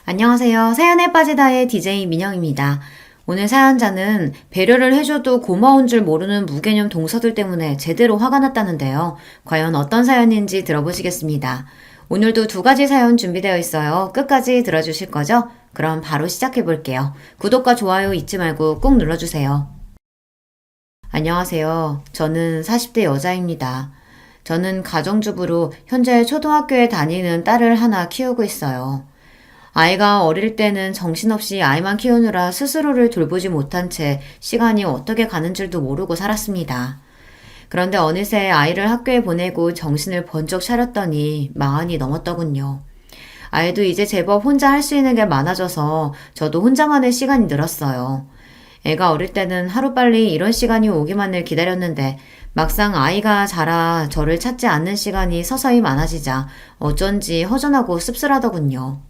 안녕하세요. 사연에 빠지다의 DJ 민영입니다. 오늘 사연자는 배려를 해줘도 고마운 줄 모르는 무개념 동서들 때문에 제대로 화가 났다는데요. 과연 어떤 사연인지 들어보시겠습니다. 오늘도 두 가지 사연 준비되어 있어요. 끝까지 들어주실 거죠? 그럼 바로 시작해 볼게요. 구독과 좋아요 잊지 말고 꼭 눌러주세요. 안녕하세요. 저는 40대 여자입니다. 저는 가정주부로 현재 초등학교에 다니는 딸을 하나 키우고 있어요. 아이가 어릴 때는 정신없이 아이만 키우느라 스스로를 돌보지 못한 채 시간이 어떻게 가는 줄도 모르고 살았습니다. 그런데 어느새 아이를 학교에 보내고 정신을 번쩍 차렸더니 40이 넘었더군요. 아이도 이제 제법 혼자 할 수 있는 게 많아져서 저도 혼자만의 시간이 늘었어요. 애가 어릴 때는 하루빨리 이런 시간이 오기만을 기다렸는데 막상 아이가 자라 저를 찾지 않는 시간이 서서히 많아지자 어쩐지 허전하고 씁쓸하더군요.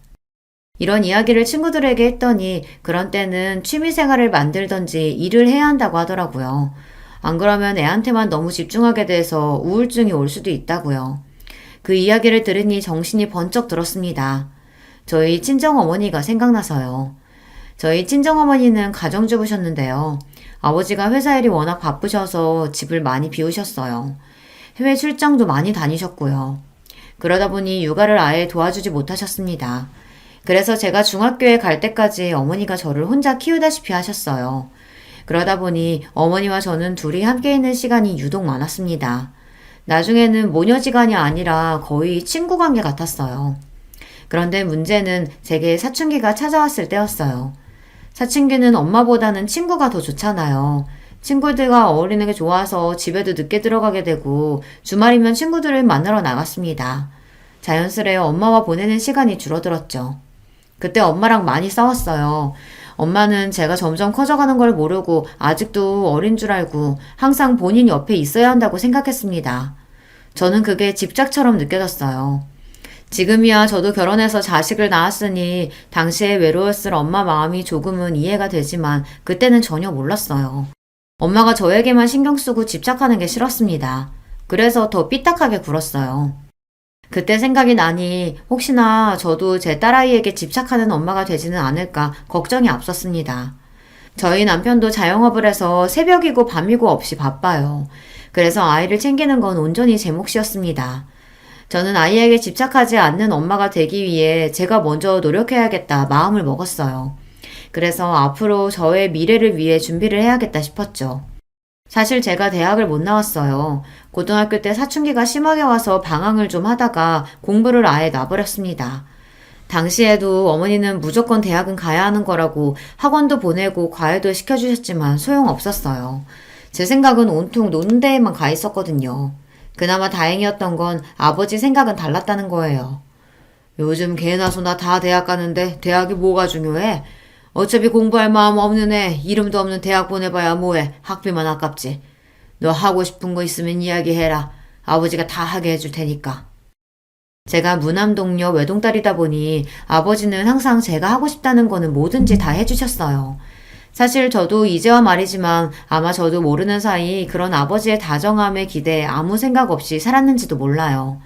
이런 이야기를 친구들에게 했더니 그런 때는 취미생활을 만들던지 일을 해야 한다고 하더라고요. 안 그러면 애한테만 너무 집중하게 돼서 우울증이 올 수도 있다고요. 그 이야기를 들으니 정신이 번쩍 들었습니다. 저희 친정어머니가 생각나서요. 저희 친정어머니는 가정주부셨는데요. 아버지가 회사 일이 워낙 바쁘셔서 집을 많이 비우셨어요. 해외 출장도 많이 다니셨고요. 그러다 보니 육아를 아예 도와주지 못하셨습니다. 그래서 제가 중학교에 갈 때까지 어머니가 저를 혼자 키우다시피 하셨어요. 그러다 보니 어머니와 저는 둘이 함께 있는 시간이 유독 많았습니다. 나중에는 모녀지간이 아니라 거의 친구 관계 같았어요. 그런데 문제는 제게 사춘기가 찾아왔을 때였어요. 사춘기는 엄마보다는 친구가 더 좋잖아요. 친구들과 어울리는 게 좋아서 집에도 늦게 들어가게 되고 주말이면 친구들을 만나러 나갔습니다. 자연스레 엄마와 보내는 시간이 줄어들었죠. 그때 엄마랑 많이 싸웠어요. 엄마는 제가 점점 커져가는 걸 모르고 아직도 어린 줄 알고 항상 본인 옆에 있어야 한다고 생각했습니다. 저는 그게 집착처럼 느껴졌어요. 지금이야 저도 결혼해서 자식을 낳았으니 당시에 외로웠을 엄마 마음이 조금은 이해가 되지만 그때는 전혀 몰랐어요. 엄마가 저에게만 신경 쓰고 집착하는 게 싫었습니다. 그래서 더 삐딱하게 굴었어요. 그때 생각이 나니 혹시나 저도 제 딸아이에게 집착하는 엄마가 되지는 않을까 걱정이 앞섰습니다. 저희 남편도 자영업을 해서 새벽이고 밤이고 없이 바빠요. 그래서 아이를 챙기는 건 온전히 제 몫이었습니다. 저는 아이에게 집착하지 않는 엄마가 되기 위해 제가 먼저 노력해야겠다 마음을 먹었어요. 그래서 앞으로 저의 미래를 위해 준비를 해야겠다 싶었죠. 사실 제가 대학을 못 나왔어요. 고등학교 때 사춘기가 심하게 와서 방황을 좀 하다가 공부를 아예 놔버렸습니다. 당시에도 어머니는 무조건 대학은 가야 하는 거라고 학원도 보내고 과외도 시켜주셨지만 소용없었어요. 제 생각은 온통 노는 데에만 가 있었거든요. 그나마 다행이었던 건 아버지 생각은 달랐다는 거예요. 요즘 개나 소나 다 대학 가는데 대학이 뭐가 중요해? 어차피 공부할 마음 없는 애 이름도 없는 대학 보내봐야 뭐해. 학비만 아깝지. 너 하고 싶은 거 있으면 이야기해라. 아버지가 다 하게 해줄 테니까. 제가 무남동녀 외동딸이다 보니 아버지는 항상 제가 하고 싶다는 거는 뭐든지 다 해주셨어요. 사실 저도 이제와 말이지만 아마 저도 모르는 사이 그런 아버지의 다정함에 기대해 아무 생각 없이 살았는지도 몰라요.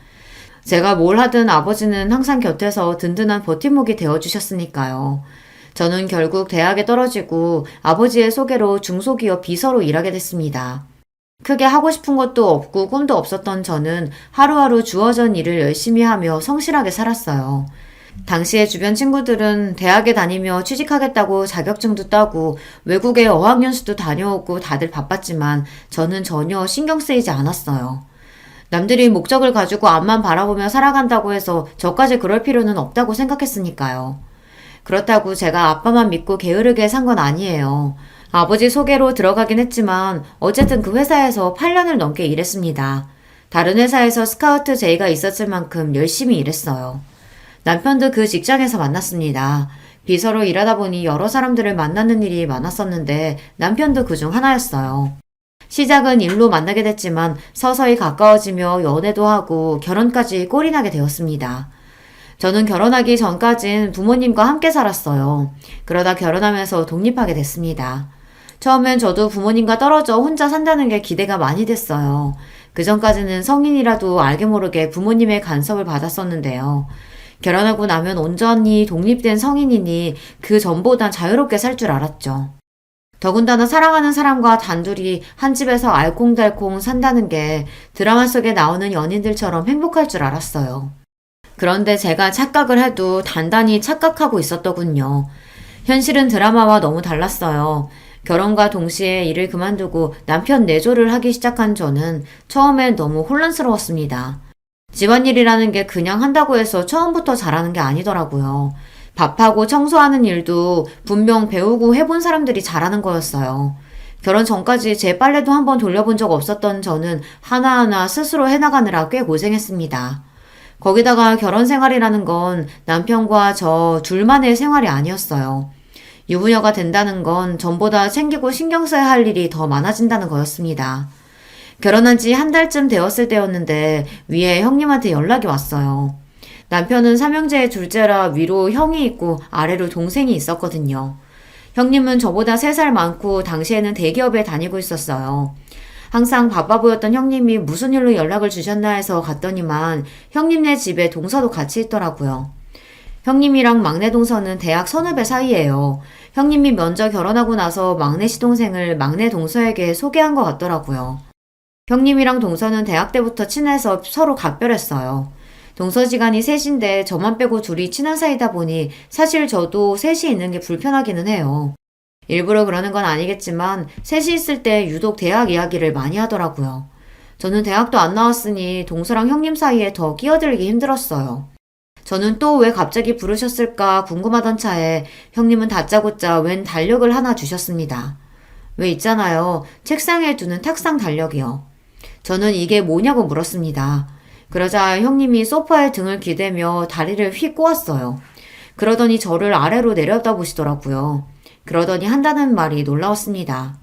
제가 뭘 하든 아버지는 항상 곁에서 든든한 버팀목이 되어주셨으니까요. 저는 결국 대학에 떨어지고 아버지의 소개로 중소기업 비서로 일하게 됐습니다. 크게 하고 싶은 것도 없고 꿈도 없었던 저는 하루하루 주어진 일을 열심히 하며 성실하게 살았어요. 당시에 주변 친구들은 대학에 다니며 취직하겠다고 자격증도 따고 외국에 어학연수도 다녀오고 다들 바빴지만 저는 전혀 신경 쓰이지 않았어요. 남들이 목적을 가지고 앞만 바라보며 살아간다고 해서 저까지 그럴 필요는 없다고 생각했으니까요. 그렇다고 제가 아빠만 믿고 게으르게 산 건 아니에요. 아버지 소개로 들어가긴 했지만 어쨌든 그 회사에서 8년을 넘게 일했습니다. 다른 회사에서 스카우트 제의가 있었을 만큼 열심히 일했어요. 남편도 그 직장에서 만났습니다. 비서로 일하다 보니 여러 사람들을 만나는 일이 많았었는데 남편도 그중 하나였어요. 시작은 일로 만나게 됐지만 서서히 가까워지며 연애도 하고 결혼까지 꼴이 나게 되었습니다. 저는 결혼하기 전까진 부모님과 함께 살았어요. 그러다 결혼하면서 독립하게 됐습니다. 처음엔 저도 부모님과 떨어져 혼자 산다는 게 기대가 많이 됐어요. 그 전까지는 성인이라도 알게 모르게 부모님의 간섭을 받았었는데요. 결혼하고 나면 온전히 독립된 성인이니 그 전보단 자유롭게 살 줄 알았죠. 더군다나 사랑하는 사람과 단둘이 한 집에서 알콩달콩 산다는 게 드라마 속에 나오는 연인들처럼 행복할 줄 알았어요. 그런데 제가 착각을 해도 단단히 착각하고 있었더군요. 현실은 드라마와 너무 달랐어요. 결혼과 동시에 일을 그만두고 남편 내조를 하기 시작한 저는 처음엔 너무 혼란스러웠습니다. 집안일이라는 게 그냥 한다고 해서 처음부터 잘하는 게 아니더라고요. 밥하고 청소하는 일도 분명 배우고 해본 사람들이 잘하는 거였어요. 결혼 전까지 제 빨래도 한번 돌려본 적 없었던 저는 하나하나 스스로 해나가느라 꽤 고생했습니다. 거기다가 결혼 생활이라는 건 남편과 저 둘만의 생활이 아니었어요. 유부녀가 된다는 건 전보다 챙기고 신경 써야 할 일이 더 많아진다는 거였습니다. 결혼한 지 한 달쯤 되었을 때였는데 위에 형님한테 연락이 왔어요. 남편은 삼형제의 둘째라 위로 형이 있고 아래로 동생이 있었거든요. 형님은 저보다 3살 많고 당시에는 대기업에 다니고 있었어요. 항상 바빠 보였던 형님이 무슨 일로 연락을 주셨나 해서 갔더니만 형님네 집에 동서도 같이 있더라고요. 형님이랑 막내 동서는 대학 선후배 사이예요. 형님이 먼저 결혼하고 나서 막내 시동생을 막내 동서에게 소개한 것 같더라고요. 형님이랑 동서는 대학 때부터 친해서 서로 각별했어요. 동서지간이 셋인데 저만 빼고 둘이 친한 사이다 보니 사실 저도 셋이 있는 게 불편하기는 해요. 일부러 그러는 건 아니겠지만 셋이 있을 때 유독 대학 이야기를 많이 하더라고요. 저는 대학도 안 나왔으니 동서랑 형님 사이에 더 끼어들기 힘들었어요. 저는 또 왜 갑자기 부르셨을까 궁금하던 차에 형님은 다짜고짜 웬 달력을 하나 주셨습니다. 왜 있잖아요. 책상에 두는 탁상 달력이요. 저는 이게 뭐냐고 물었습니다. 그러자 형님이 소파에 등을 기대며 다리를 휙 꼬았어요. 그러더니 저를 아래로 내려다보시더라고요. 그러더니 한다는 말이 놀라웠습니다.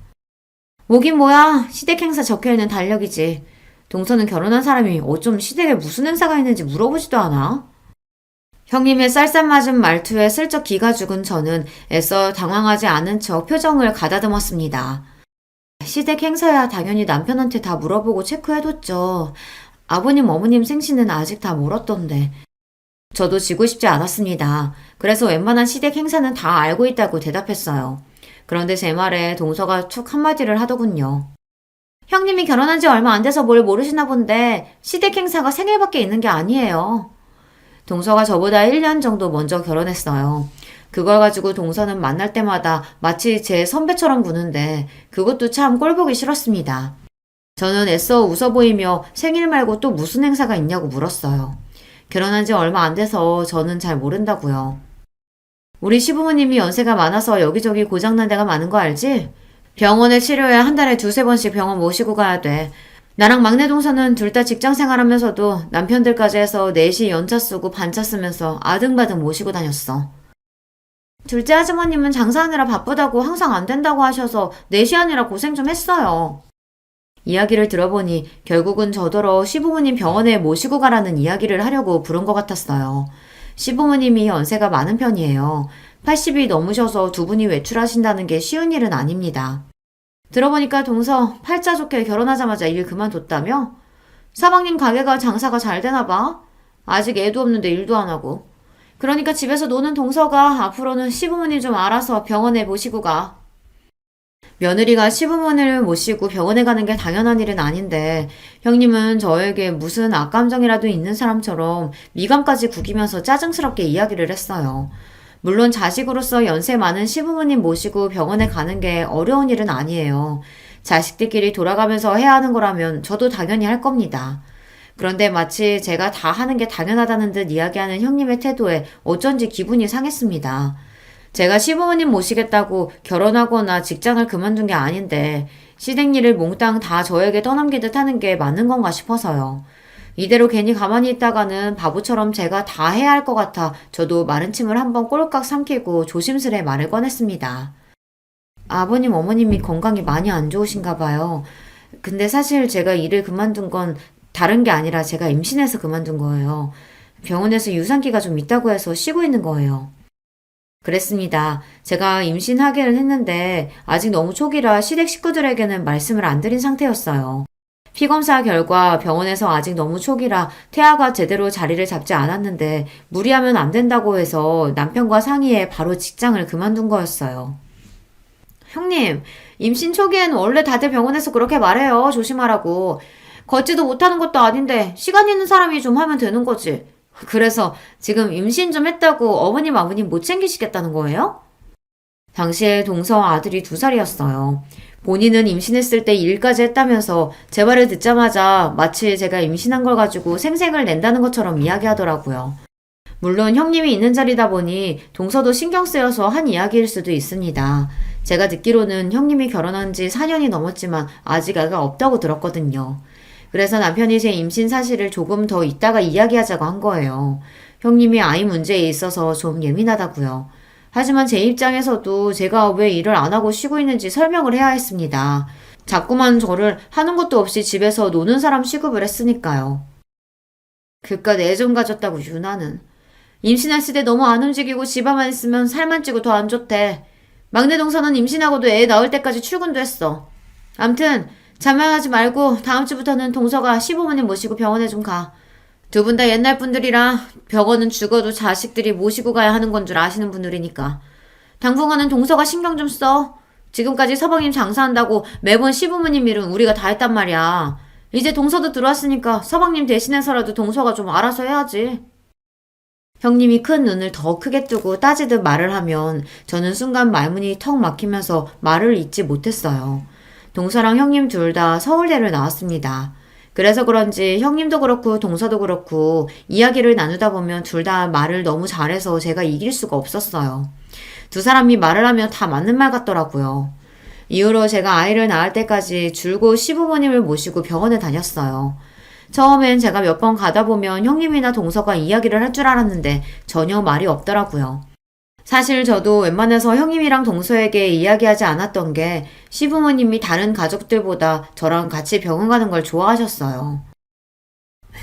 뭐긴 뭐야. 시댁 행사 적혀있는 달력이지. 동서는 결혼한 사람이 어쩜 시댁에 무슨 행사가 있는지 물어보지도 않아? 형님의 쌀쌀맞은 말투에 슬쩍 기가 죽은 저는 애써 당황하지 않은 척 표정을 가다듬었습니다. 시댁 행사야 당연히 남편한테 다 물어보고 체크해뒀죠. 아버님, 어머님 생신은 아직 다 멀었던데. 저도 지고 싶지 않았습니다. 그래서 웬만한 시댁 행사는 다 알고 있다고 대답했어요. 그런데 제 말에 동서가 툭 한마디를 하더군요. 형님이 결혼한 지 얼마 안 돼서 뭘 모르시나 본데 시댁 행사가 생일밖에 있는 게 아니에요. 동서가 저보다 1년 정도 먼저 결혼했어요. 그걸 가지고 동서는 만날 때마다 마치 제 선배처럼 구는데 그것도 참 꼴보기 싫었습니다. 저는 애써 웃어 보이며 생일 말고 또 무슨 행사가 있냐고 물었어요. 결혼한 지 얼마 안 돼서 저는 잘 모른다고요. 우리 시부모님이 연세가 많아서 여기저기 고장난 데가 많은 거 알지? 병원에 치료해 한 달에 2-3번씩 병원 모시고 가야 돼. 나랑 막내 동서는 둘 다 직장 생활하면서도 남편들까지 해서 넷이 연차 쓰고 반차 쓰면서 아등바등 모시고 다녔어. 둘째 아주머님은 장사하느라 바쁘다고 항상 안 된다고 하셔서 넷이 아니라 고생 좀 했어요. 이야기를 들어보니 결국은 저더러 시부모님 병원에 모시고 가라는 이야기를 하려고 부른 것 같았어요. 시부모님이 연세가 많은 편이에요. 80이 넘으셔서 두 분이 외출하신다는 게 쉬운 일은 아닙니다. 들어보니까 동서 팔자 좋게 결혼하자마자 일 그만뒀다며? 사방님 가게가 장사가 잘 되나 봐. 아직 애도 없는데 일도 안 하고. 그러니까 집에서 노는 동서가 앞으로는 시부모님 좀 알아서 병원에 모시고 가. 며느리가 시부모님을 모시고 병원에 가는 게 당연한 일은 아닌데 형님은 저에게 무슨 악감정이라도 있는 사람처럼 미간까지 구기면서 짜증스럽게 이야기를 했어요. 물론 자식으로서 연세 많은 시부모님 모시고 병원에 가는 게 어려운 일은 아니에요. 자식들끼리 돌아가면서 해야 하는 거라면 저도 당연히 할 겁니다. 그런데 마치 제가 다 하는 게 당연하다는 듯 이야기하는 형님의 태도에 어쩐지 기분이 상했습니다. 제가 시부모님 모시겠다고 결혼하거나 직장을 그만둔 게 아닌데 시댁 일을 몽땅 다 저에게 떠넘기듯 하는 게 맞는 건가 싶어서요. 이대로 괜히 가만히 있다가는 바보처럼 제가 다 해야 할 것 같아 저도 마른 침을 한번 꼴깍 삼키고 조심스레 말을 꺼냈습니다. 아버님, 어머님이 건강이 많이 안 좋으신가 봐요. 근데 사실 제가 일을 그만둔 건 다른 게 아니라 제가 임신해서 그만둔 거예요. 병원에서 유산기가 좀 있다고 해서 쉬고 있는 거예요. 그랬습니다. 제가 임신하기는 했는데 아직 너무 초기라 시댁 식구들에게는 말씀을 안 드린 상태였어요. 피검사 결과 병원에서 아직 너무 초기라 태아가 제대로 자리를 잡지 않았는데 무리하면 안 된다고 해서 남편과 상의해 바로 직장을 그만둔 거였어요. 형님, 임신 초기엔 원래 다들 병원에서 그렇게 말해요. 조심하라고. 걷지도 못하는 것도 아닌데 시간 있는 사람이 좀 하면 되는 거지. 그래서 지금 임신 좀 했다고 어머님 아버님 못 챙기시겠다는 거예요? 당시에 동서 아들이 2살이었어요. 본인은 임신했을 때 일까지 했다면서 제 말을 듣자마자 마치 제가 임신한 걸 가지고 생색을 낸다는 것처럼 이야기하더라고요. 물론 형님이 있는 자리다 보니 동서도 신경 쓰여서 한 이야기일 수도 있습니다. 제가 듣기로는 형님이 결혼한 지 4년이 넘었지만 아직 애가 없다고 들었거든요. 그래서 남편이 제 임신 사실을 조금 더 이따가 이야기하자고 한 거예요. 형님이 아이 문제에 있어서 좀 예민하다고요. 하지만 제 입장에서도 제가 왜 일을 안 하고 쉬고 있는지 설명을 해야 했습니다. 자꾸만 저를 하는 것도 없이 집에서 노는 사람 취급을 했으니까요. 그깟 애 좀 가졌다고 유나는. 임신했을 때 너무 안 움직이고 집에만 있으면 살만 찌고 더 안 좋대. 막내 동서는 임신하고도 애 낳을 때까지 출근도 했어. 암튼 자만하지 말고 다음 주부터는 동서가 시부모님 모시고 병원에 좀 가. 2분 다 옛날 분들이라 병원은 죽어도 자식들이 모시고 가야 하는 건 줄 아시는 분들이니까. 당분간은 동서가 신경 좀 써. 지금까지 서방님 장사한다고 매번 시부모님 일은 우리가 다 했단 말이야. 이제 동서도 들어왔으니까 서방님 대신해서라도 동서가 좀 알아서 해야지. 형님이 큰 눈을 더 크게 뜨고 따지듯 말을 하면 저는 순간 말문이 턱 막히면서 말을 잇지 못했어요. 동서랑 형님 둘 다 서울대를 나왔습니다. 그래서 그런지 형님도 그렇고 동서도 그렇고 이야기를 나누다 보면 둘 다 말을 너무 잘해서 제가 이길 수가 없었어요. 2사람이 말을 하면 다 맞는 말 같더라고요. 이후로 제가 아이를 낳을 때까지 줄곧 시부모님을 모시고 병원에 다녔어요. 처음엔 제가 몇 번 가다 보면 형님이나 동서가 이야기를 할 줄 알았는데 전혀 말이 없더라고요. 사실 저도 웬만해서 형님이랑 동서에게 이야기하지 않았던 게 시부모님이 다른 가족들보다 저랑 같이 병원 가는 걸 좋아하셨어요.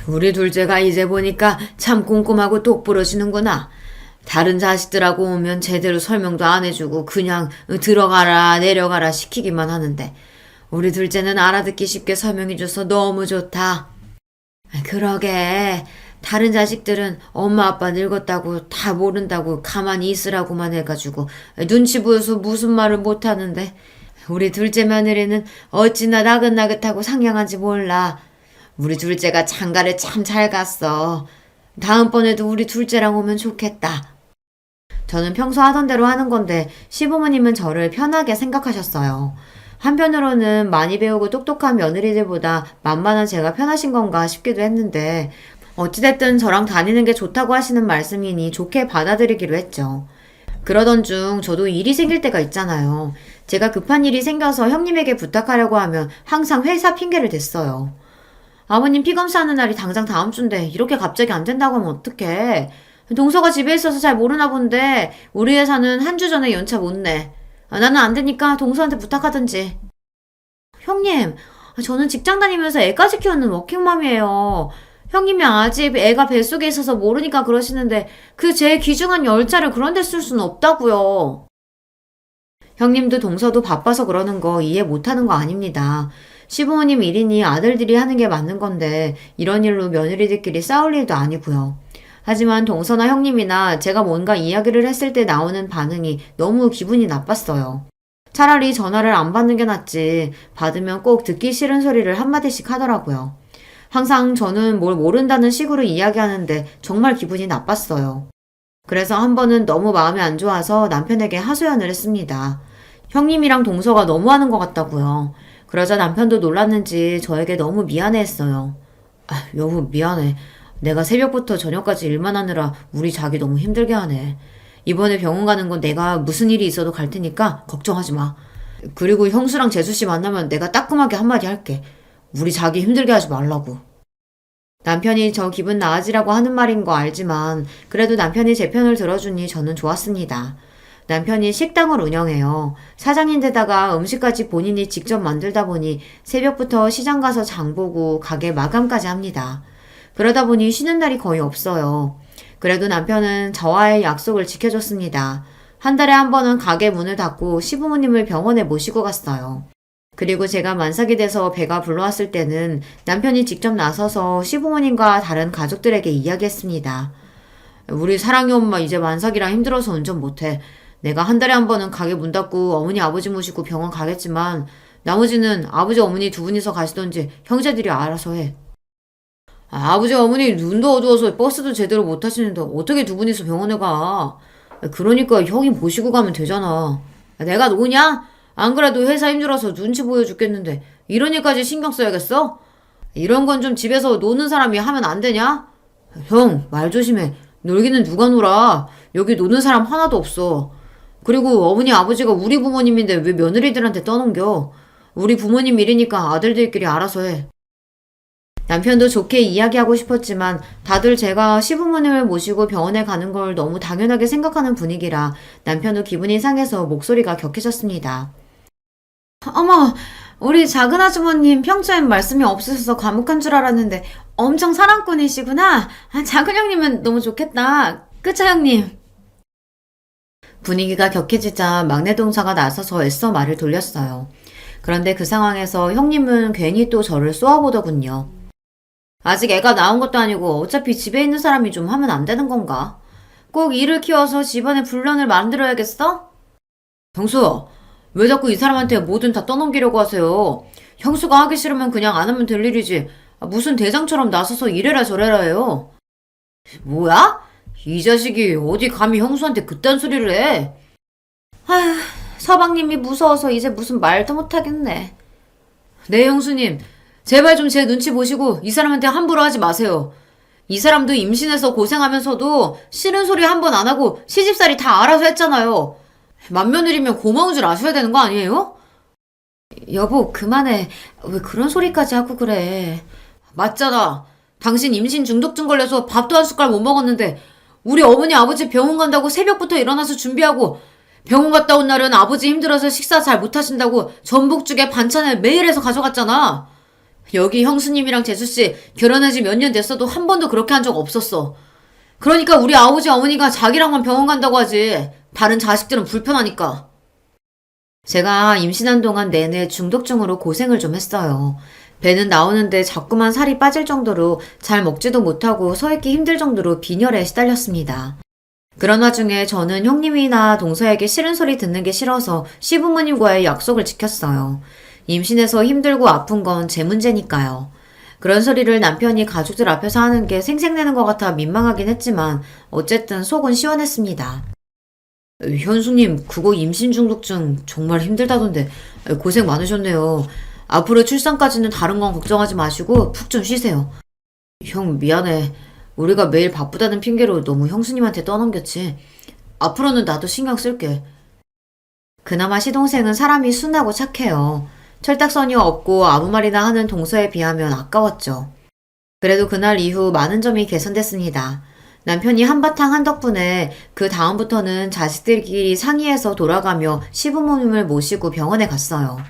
우리 둘째가 이제 보니까 참 꼼꼼하고 똑부러지는구나. 다른 자식들하고 오면 제대로 설명도 안 해주고 그냥 들어가라 내려가라 시키기만 하는데 우리 둘째는 알아듣기 쉽게 설명해줘서 너무 좋다. 그러게. 다른 자식들은 엄마 아빠 늙었다고 다 모른다고 가만히 있으라고만 해가지고 눈치 보여서 무슨 말을 못하는데 우리 둘째 며느리는 어찌나 나긋나긋하고 상냥한지 몰라. 우리 둘째가 장가를 참 잘 갔어. 다음번에도 우리 둘째랑 오면 좋겠다. 저는 평소 하던 대로 하는 건데 시부모님은 저를 편하게 생각하셨어요. 한편으로는 많이 배우고 똑똑한 며느리들보다 만만한 제가 편하신 건가 싶기도 했는데 어찌됐든 저랑 다니는 게 좋다고 하시는 말씀이니 좋게 받아들이기로 했죠. 그러던 중 저도 일이 생길 때가 있잖아요. 제가 급한 일이 생겨서 형님에게 부탁하려고 하면 항상 회사 핑계를 댔어요. 아버님 피검사하는 날이 당장 다음 주인데 이렇게 갑자기 안 된다고 하면 어떡해. 동서가 집에 있어서 잘 모르나 본데 우리 회사는 한 주 전에 연차 못 내. 나는 안 되니까 동서한테 부탁하든지. 형님, 저는 직장 다니면서 애까지 키우는 워킹맘이에요. 형님이 아직 애가 뱃속에 있어서 모르니까 그러시는데 그 제 귀중한 열차를 그런 데 쓸 수는 없다고요. 형님도 동서도 바빠서 그러는 거 이해 못하는 거 아닙니다. 시부모님 일이니 아들들이 하는 게 맞는 건데 이런 일로 며느리들끼리 싸울 일도 아니고요. 하지만 동서나 형님이나 제가 뭔가 이야기를 했을 때 나오는 반응이 너무 기분이 나빴어요. 차라리 전화를 안 받는 게 낫지 받으면 꼭 듣기 싫은 소리를 한마디씩 하더라고요. 항상 저는 뭘 모른다는 식으로 이야기하는데 정말 기분이 나빴어요. 그래서 한 번은 너무 마음이 안 좋아서 남편에게 하소연을 했습니다. 형님이랑 동서가 너무하는 것 같다고요. 그러자 남편도 놀랐는지 저에게 너무 미안해했어요. 여보 미안해. 내가 새벽부터 저녁까지 일만 하느라 우리 자기 너무 힘들게 하네. 이번에 병원 가는 건 내가 무슨 일이 있어도 갈 테니까 걱정하지 마. 그리고 형수랑 재수씨 만나면 내가 따끔하게 한마디 할게. 우리 자기 힘들게 하지 말라고. 남편이 저 기분 나아지라고 하는 말인 거 알지만 그래도 남편이 제 편을 들어주니 저는 좋았습니다. 남편이 식당을 운영해요. 사장인데다가 음식까지 본인이 직접 만들다 보니 새벽부터 시장 가서 장 보고 가게 마감까지 합니다. 그러다 보니 쉬는 날이 거의 없어요. 그래도 남편은 저와의 약속을 지켜줬습니다. 한 달에 한 번은 가게 문을 닫고 시부모님을 병원에 모시고 갔어요. 그리고 제가 만삭이 돼서 배가 불러왔을 때는 남편이 직접 나서서 시부모님과 다른 가족들에게 이야기했습니다. 우리 사랑이 엄마 이제 만삭이라 힘들어서 운전 못해. 내가 한 달에 한 번은 가게 문 닫고 어머니 아버지 모시고 병원 가겠지만 나머지는 아버지 어머니 두 분이서 가시던지 형제들이 알아서 해. 아버지 어머니 눈도 어두워서 버스도 제대로 못 타시는데 어떻게 두 분이서 병원에 가? 그러니까 형이 모시고 가면 되잖아. 내가 누구냐? 안 그래도 회사 힘들어서 눈치 보여 죽겠는데 이런 일까지 신경 써야겠어? 이런 건 좀 집에서 노는 사람이 하면 안 되냐? 형, 말 조심해. 놀기는 누가 놀아? 여기 노는 사람 하나도 없어. 그리고 어머니 아버지가 우리 부모님인데 왜 며느리들한테 떠넘겨? 우리 부모님 일이니까 아들들끼리 알아서 해. 남편도 좋게 이야기하고 싶었지만 다들 제가 시부모님을 모시고 병원에 가는 걸 너무 당연하게 생각하는 분위기라 남편도 기분이 상해서 목소리가 격해졌습니다. 어머, 우리 작은 아주머님 평소엔 말씀이 없으셔서 과묵한 줄 알았는데 엄청 사랑꾼이시구나. 작은 형님은 너무 좋겠다. 그쵸, 형님? 분위기가 격해지자 막내 동사가 나서서 애써 말을 돌렸어요. 그런데 그 상황에서 형님은 괜히 또 저를 쏘아보더군요. 아직 애가 나온 것도 아니고 어차피 집에 있는 사람이 좀 하면 안 되는 건가? 꼭 일을 키워서 집안에 분란을 만들어야겠어? 형수, 왜 자꾸 이 사람한테 뭐든 다 떠넘기려고 하세요? 형수가 하기 싫으면 그냥 안 하면 될 일이지. 무슨 대장처럼 나서서 이래라 저래라 해요. 뭐야? 이 자식이 어디 감히 형수한테 그딴 소리를 해? 아휴, 서방님이 무서워서 이제 무슨 말도 못하겠네. 네, 형수님. 제발 좀 제 눈치 보시고 이 사람한테 함부로 하지 마세요. 이 사람도 임신해서 고생하면서도 싫은 소리 한 번 안 하고 시집살이 다 알아서 했잖아요. 맏며느리면 고마운 줄 아셔야 되는 거 아니에요? 여보, 그만해. 왜 그런 소리까지 하고 그래. 맞잖아. 당신 임신 중독증 걸려서 밥도 한 숟갈 못 먹었는데 우리 어머니 아버지 병원 간다고 새벽부터 일어나서 준비하고 병원 갔다 온 날은 아버지 힘들어서 식사 잘 못하신다고 전복죽에 반찬을 매일 해서 가져갔잖아. 여기 형수님이랑 재수씨 결혼한 지 몇 년 됐어도 한 번도 그렇게 한 적 없었어. 그러니까 우리 아버지 어머니가 자기랑만 병원 간다고 하지. 다른 자식들은 불편하니까. 제가 임신한 동안 내내 중독증으로 고생을 좀 했어요. 배는 나오는데 자꾸만 살이 빠질 정도로 잘 먹지도 못하고 서 있기 힘들 정도로 빈혈에 시달렸습니다. 그런 와중에 저는 형님이나 동서에게 싫은 소리 듣는 게 싫어서 시부모님과의 약속을 지켰어요. 임신해서 힘들고 아픈 건 제 문제니까요. 그런 소리를 남편이 가족들 앞에서 하는 게 생색내는 것 같아 민망하긴 했지만 어쨌든 속은 시원했습니다. 현수님, 그거 임신 중독증 정말 힘들다던데 고생 많으셨네요. 앞으로 출산까지는 다른 건 걱정하지 마시고 푹 좀 쉬세요. 형, 미안해. 우리가 매일 바쁘다는 핑계로 너무 형수님한테 떠넘겼지. 앞으로는 나도 신경 쓸게. 그나마 시동생은 사람이 순하고 착해요. 철딱서니 없고 아무 말이나 하는 동서에 비하면 아까웠죠. 그래도 그날 이후 많은 점이 개선됐습니다. 남편이 한바탕 한 덕분에 그 다음부터는 자식들끼리 상의해서 돌아가며 시부모님을 모시고 병원에 갔어요.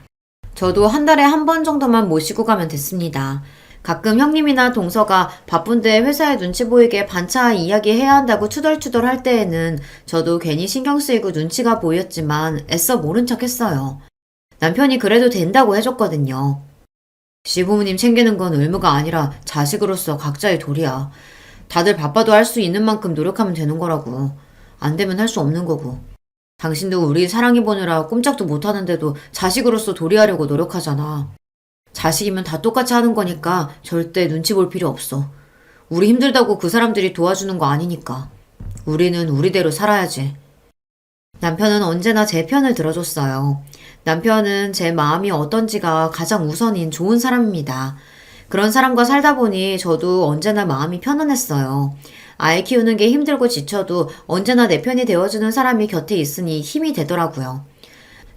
저도 한 달에 한 번 정도만 모시고 가면 됐습니다. 가끔 형님이나 동서가 바쁜데 회사에 눈치 보이게 반차 이야기해야 한다고 투덜투덜 할 때에는 저도 괜히 신경 쓰이고 눈치가 보였지만 애써 모른 척 했어요. 남편이 그래도 된다고 해줬거든요. 시부모님 챙기는 건 의무가 아니라 자식으로서 각자의 도리야. 다들 바빠도 할 수 있는 만큼 노력하면 되는 거라고. 안 되면 할 수 없는 거고. 당신도 우리 사랑해 보느라 꼼짝도 못하는데도 자식으로서 도리하려고 노력하잖아. 자식이면 다 똑같이 하는 거니까 절대 눈치 볼 필요 없어. 우리 힘들다고 그 사람들이 도와주는 거 아니니까. 우리는 우리대로 살아야지. 남편은 언제나 제 편을 들어줬어요. 남편은 제 마음이 어떤지가 가장 우선인 좋은 사람입니다. 그런 사람과 살다 보니 저도 언제나 마음이 편안했어요. 아이 키우는 게 힘들고 지쳐도 언제나 내 편이 되어주는 사람이 곁에 있으니 힘이 되더라고요.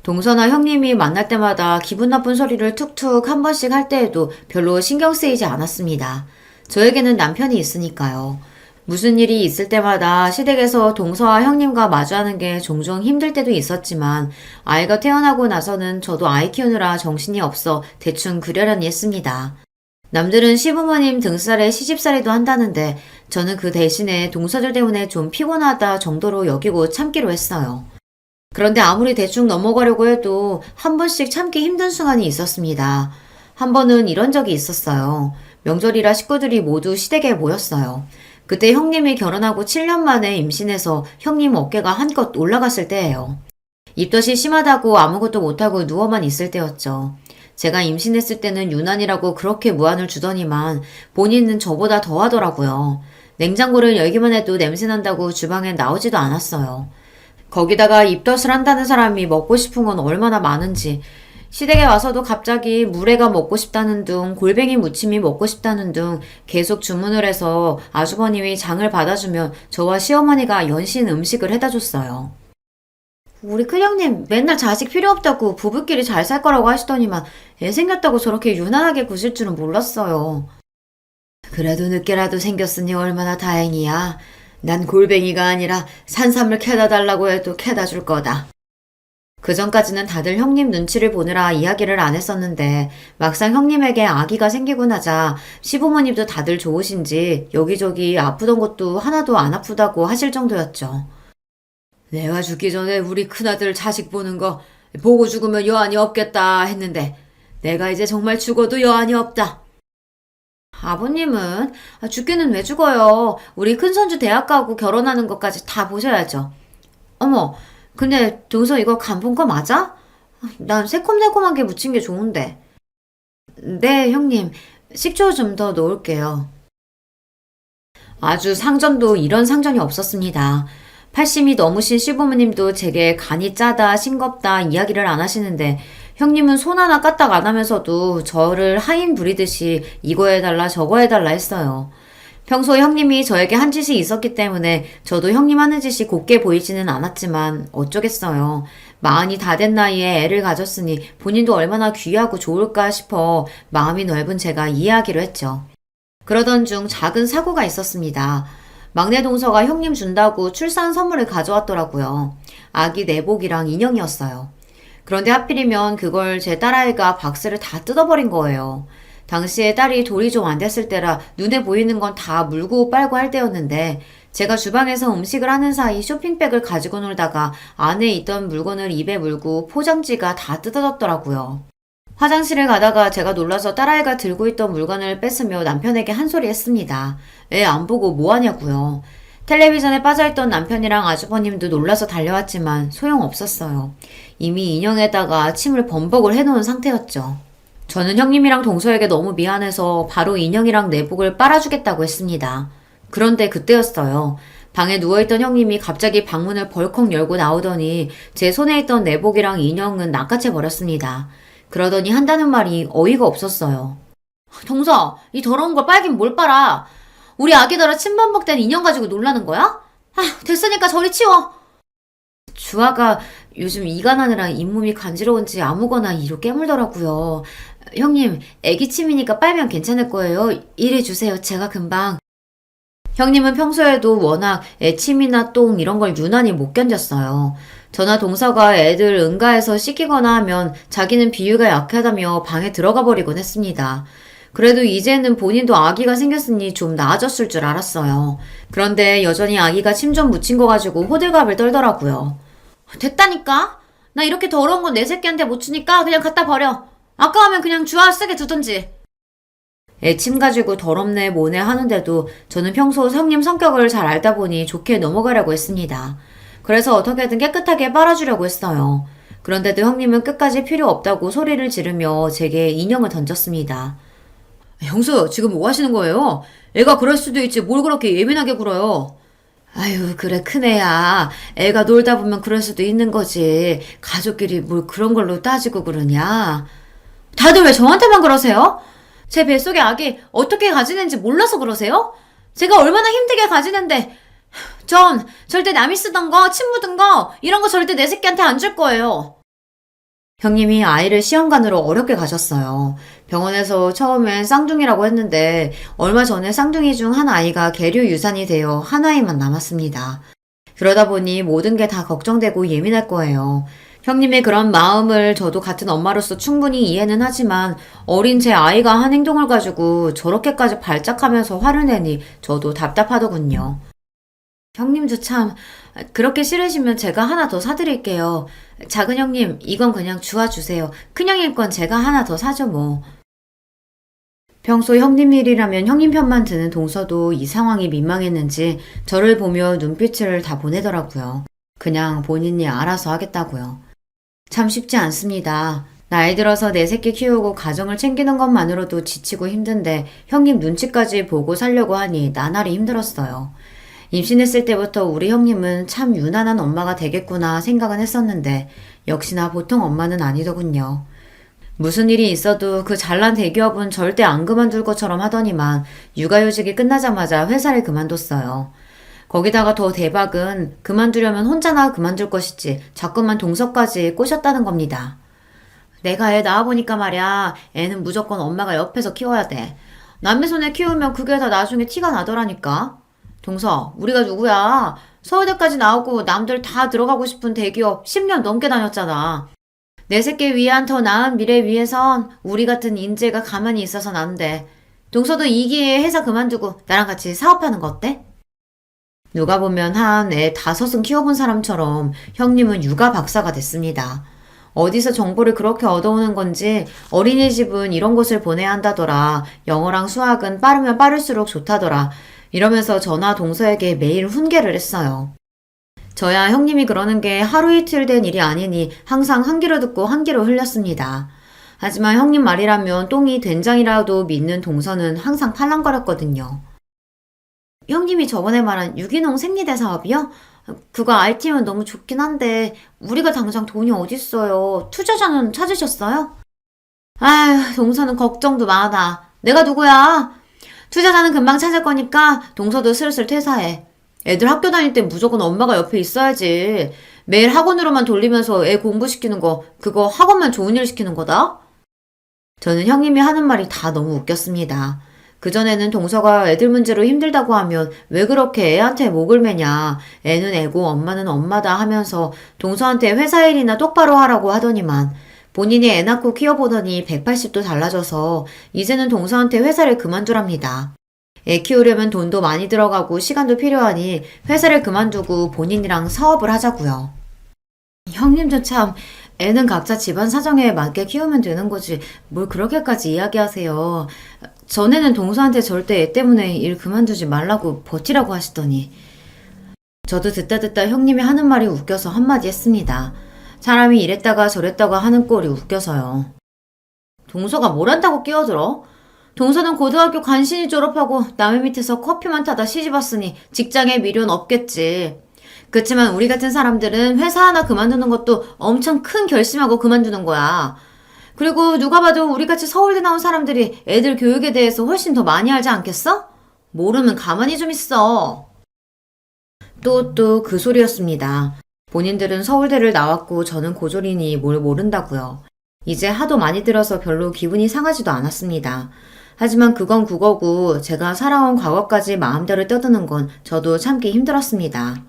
동서나 형님이 만날 때마다 기분 나쁜 소리를 툭툭 한 번씩 할 때에도 별로 신경 쓰이지 않았습니다. 저에게는 남편이 있으니까요. 무슨 일이 있을 때마다 시댁에서 동서와 형님과 마주하는 게 종종 힘들 때도 있었지만 아이가 태어나고 나서는 저도 아이 키우느라 정신이 없어 대충 그러려니 했습니다. 남들은 시부모님 등살에 시집살이도 한다는데 저는 그 대신에 동서들 때문에 좀 피곤하다 정도로 여기고 참기로 했어요. 그런데 아무리 대충 넘어가려고 해도 한 번씩 참기 힘든 순간이 있었습니다. 한 번은 이런 적이 있었어요. 명절이라 식구들이 모두 시댁에 모였어요. 그때 형님이 결혼하고 7년 만에 임신해서 형님 어깨가 한껏 올라갔을 때예요. 입덧이 심하다고 아무것도 못하고 누워만 있을 때였죠. 제가 임신했을 때는 유난이라고 그렇게 무안을 주더니만 본인은 저보다 더 하더라고요. 냉장고를 열기만 해도 냄새난다고 주방에 나오지도 않았어요. 거기다가 입덧을 한다는 사람이 먹고 싶은 건 얼마나 많은지, 시댁에 와서도 갑자기 물회가 먹고 싶다는 둥, 골뱅이 무침이 먹고 싶다는 둥 계속 주문을 해서 아주버님이 장을 받아주면 저와 시어머니가 연신 음식을 해다 줬어요. 우리 큰형님 맨날 자식 필요 없다고 부부끼리 잘 살 거라고 하시더니만 애 생겼다고 저렇게 유난하게 구실 줄은 몰랐어요. 그래도 늦게라도 생겼으니 얼마나 다행이야. 난 골뱅이가 아니라 산삼을 캐다 달라고 해도 캐다 줄 거다. 그 전까지는 다들 형님 눈치를 보느라 이야기를 안 했었는데 막상 형님에게 아기가 생기고 나자 시부모님도 다들 좋으신지 여기저기 아프던 것도 하나도 안 아프다고 하실 정도였죠. 내가 죽기 전에 우리 큰아들 자식 보는 거 보고 죽으면 여한이 없겠다 했는데 내가 이제 정말 죽어도 여한이 없다. 아버님은 죽기는 왜 죽어요. 우리 큰손주 대학 가고 결혼하는 것까지 다 보셔야죠. 어머, 근데 동서 이거 간 본 거 맞아? 난 새콤달콤한 게 묻힌 게 좋은데. 네, 형님. 식초 좀 더 넣을게요. 아주 상전도 이런 상전이 없었습니다. 80이 넘으신 시부모님도 제게 간이 짜다, 싱겁다 이야기를 안 하시는데 형님은 손 하나 까딱 안 하면서도 저를 하인 부리듯이 이거 해달라 저거 해달라 했어요. 평소에 형님이 저에게 한 짓이 있었기 때문에 저도 형님 하는 짓이 곱게 보이지는 않았지만 어쩌겠어요. 마흔이 다 된 나이에 애를 가졌으니 본인도 얼마나 귀하고 좋을까 싶어 마음이 넓은 제가 이해하기로 했죠. 그러던 중 작은 사고가 있었습니다. 막내 동서가 형님 준다고 출산 선물을 가져왔더라고요. 아기 내복이랑 인형이었어요. 그런데 하필이면 그걸 제 딸아이가 박스를 다 뜯어버린 거예요. 당시에 딸이 돌이 좀 안 됐을 때라 눈에 보이는 건 다 물고 빨고 할 때였는데 제가 주방에서 음식을 하는 사이 쇼핑백을 가지고 놀다가 안에 있던 물건을 입에 물고 포장지가 다 뜯어졌더라고요. 화장실을 가다가 제가 놀라서 딸아이가 들고 있던 물건을 뺏으며 남편에게 한 소리 했습니다. 애 안 보고 뭐 하냐고요. 텔레비전에 빠져있던 남편이랑 아주버님도 놀라서 달려왔지만 소용없었어요. 이미 인형에다가 침을 범벅을 해놓은 상태였죠. 저는 형님이랑 동서에게 너무 미안해서 바로 인형이랑 내복을 빨아주겠다고 했습니다. 그런데 그때였어요. 방에 누워있던 형님이 갑자기 방문을 벌컥 열고 나오더니 제 손에 있던 내복이랑 인형은 낚아채버렸습니다. 그러더니 한다는 말이 어이가 없었어요. 동서, 이 더러운 걸 빨긴 뭘 빨아. 우리 아기더러 침범벅된 인형 가지고 놀라는 거야? 됐으니까 저리 치워. 주아가 요즘 이가 나느라 잇몸이 간지러운지 아무거나 이로 깨물더라고요. 형님, 애기 침이니까 빨면 괜찮을 거예요. 이래 주세요. 제가 금방. 형님은 평소에도 워낙 애침이나 똥 이런 걸 유난히 못 견뎠어요. 저나 동서가 애들 응가해서 씻기거나 하면 자기는 비위가 약하다며 방에 들어가 버리곤 했습니다. 그래도 이제는 본인도 아기가 생겼으니 좀 나아졌을 줄 알았어요. 그런데 여전히 아기가 침 좀 묻힌 거 가지고 호들갑을 떨더라고요. 됐다니까? 나 이렇게 더러운 건 내 새끼한테 못 주니까 그냥 갖다 버려. 아까우면 그냥 주아 쓰게 두던지. 애침 가지고 더럽네 뭐네 하는데도 저는 평소 형님 성격을 잘 알다 보니 좋게 넘어가려고 했습니다. 그래서 어떻게든 깨끗하게 빨아주려고 했어요. 그런데도 형님은 끝까지 필요 없다고 소리를 지르며 제게 인형을 던졌습니다. 형수, 지금 뭐 하시는 거예요? 애가 그럴 수도 있지 뭘 그렇게 예민하게 굴어요. 아유, 그래, 큰애야. 애가 놀다 보면 그럴 수도 있는 거지. 가족끼리 뭘 그런 걸로 따지고 그러냐. 다들 왜 저한테만 그러세요? 제 뱃속에 아기 어떻게 가지는지 몰라서 그러세요? 제가 얼마나 힘들게 가지는데 전 절대 남이 쓰던 거, 침 묻은 거 이런 거 절대 내 새끼한테 안 줄 거예요. 형님이 아이를 시험관으로 어렵게 가셨어요. 병원에서 처음엔 쌍둥이라고 했는데 얼마 전에 쌍둥이 중 한 아이가 계류 유산이 되어 한 아이만 남았습니다. 그러다 보니 모든 게 다 걱정되고 예민할 거예요. 형님의 그런 마음을 저도 같은 엄마로서 충분히 이해는 하지만 어린 제 아이가 한 행동을 가지고 저렇게까지 발작하면서 화를 내니 저도 답답하더군요. 형님도 참, 그렇게 싫으시면 제가 하나 더 사드릴게요. 작은 형님, 이건 그냥 주워주세요. 큰 형님 건 제가 하나 더 사죠, 뭐. 평소 형님 일이라면 형님 편만 드는 동서도 이 상황이 민망했는지 저를 보며 눈빛을 다 보내더라고요. 그냥 본인이 알아서 하겠다고요. 참 쉽지 않습니다. 나이 들어서 내 새끼 키우고 가정을 챙기는 것만으로도 지치고 힘든데 형님 눈치까지 보고 살려고 하니 나날이 힘들었어요. 임신했을 때부터 우리 형님은 참 유난한 엄마가 되겠구나 생각은 했었는데 역시나 보통 엄마는 아니더군요. 무슨 일이 있어도 그 잘난 대기업은 절대 안 그만둘 것처럼 하더니만 육아휴직이 끝나자마자 회사를 그만뒀어요. 거기다가 더 대박은 그만두려면 혼자나 그만둘 것이지 자꾸만 동서까지 꼬셨다는 겁니다. 내가 애 낳아보니까 말야, 애는 무조건 엄마가 옆에서 키워야 돼. 남의 손에 키우면 그게 다 나중에 티가 나더라니까. 동서, 우리가 누구야? 서울대까지 나오고 남들 다 들어가고 싶은 대기업 10년 넘게 다녔잖아. 내 새끼 위한 더 나은 미래 위해선 우리 같은 인재가 가만히 있어서는 안 돼. 동서도 이 기회에 회사 그만두고 나랑 같이 사업하는 거 어때? 누가 보면 한 애 5은 키워본 사람처럼 형님은 육아 박사가 됐습니다. 어디서 정보를 그렇게 얻어오는 건지 어린이집은 이런 곳을 보내야 한다더라. 영어랑 수학은 빠르면 빠를수록 좋다더라. 이러면서 저나 동서에게 매일 훈계를 했어요. 저야 형님이 그러는 게 하루 이틀 된 일이 아니니 항상 한 귀로 듣고 한 귀로 흘렸습니다. 하지만 형님 말이라면 똥이 된장이라도 믿는 동서는 항상 팔랑거렸거든요. 형님이 저번에 말한 유기농 생리대 사업이요? 그거 RT면 너무 좋긴 한데 우리가 당장 돈이 어딨어요. 투자자는 찾으셨어요? 아휴, 동서는 걱정도 많아. 내가 누구야? 투자자는 금방 찾을 거니까 동서도 슬슬 퇴사해. 애들 학교 다닐 땐 무조건 엄마가 옆에 있어야지. 매일 학원으로만 돌리면서 애 공부시키는 거, 그거 학원만 좋은 일 시키는 거다? 저는 형님이 하는 말이 다 너무 웃겼습니다. 그전에는 동서가 애들 문제로 힘들다고 하면 왜 그렇게 애한테 목을 매냐. 애는 애고 엄마는 엄마다 하면서 동서한테 회사 일이나 똑바로 하라고 하더니만 본인이 애 낳고 키워보더니 180도 달라져서 이제는 동서한테 회사를 그만두랍니다. 애 키우려면 돈도 많이 들어가고 시간도 필요하니 회사를 그만두고 본인이랑 사업을 하자고요. 형님도 참 애는 각자 집안 사정에 맞게 키우면 되는 거지 뭘 그렇게까지 이야기하세요. 전에는 동서한테 절대 애 때문에 일 그만두지 말라고 버티라고 하시더니 저도 듣다 형님이 하는 말이 웃겨서 한마디 했습니다. 사람이 이랬다가 저랬다가 하는 꼴이 웃겨서요. 동서가 뭘 한다고 끼어들어? 동서는 고등학교 간신히 졸업하고 남의 밑에서 커피만 타다 시집왔으니 직장에 미련 없겠지. 그렇지만 우리 같은 사람들은 회사 하나 그만두는 것도 엄청 큰 결심하고 그만두는 거야. 그리고 누가 봐도 우리같이 서울대 나온 사람들이 애들 교육에 대해서 훨씬 더 많이 알지 않겠어? 모르면 가만히 좀 있어. 또 그 소리였습니다. 본인들은 서울대를 나왔고 저는 고졸이니 뭘 모른다고요. 이제 하도 많이 들어서 별로 기분이 상하지도 않았습니다. 하지만 그건 그거고 제가 살아온 과거까지 마음대로 떠드는 건 저도 참기 힘들었습니다.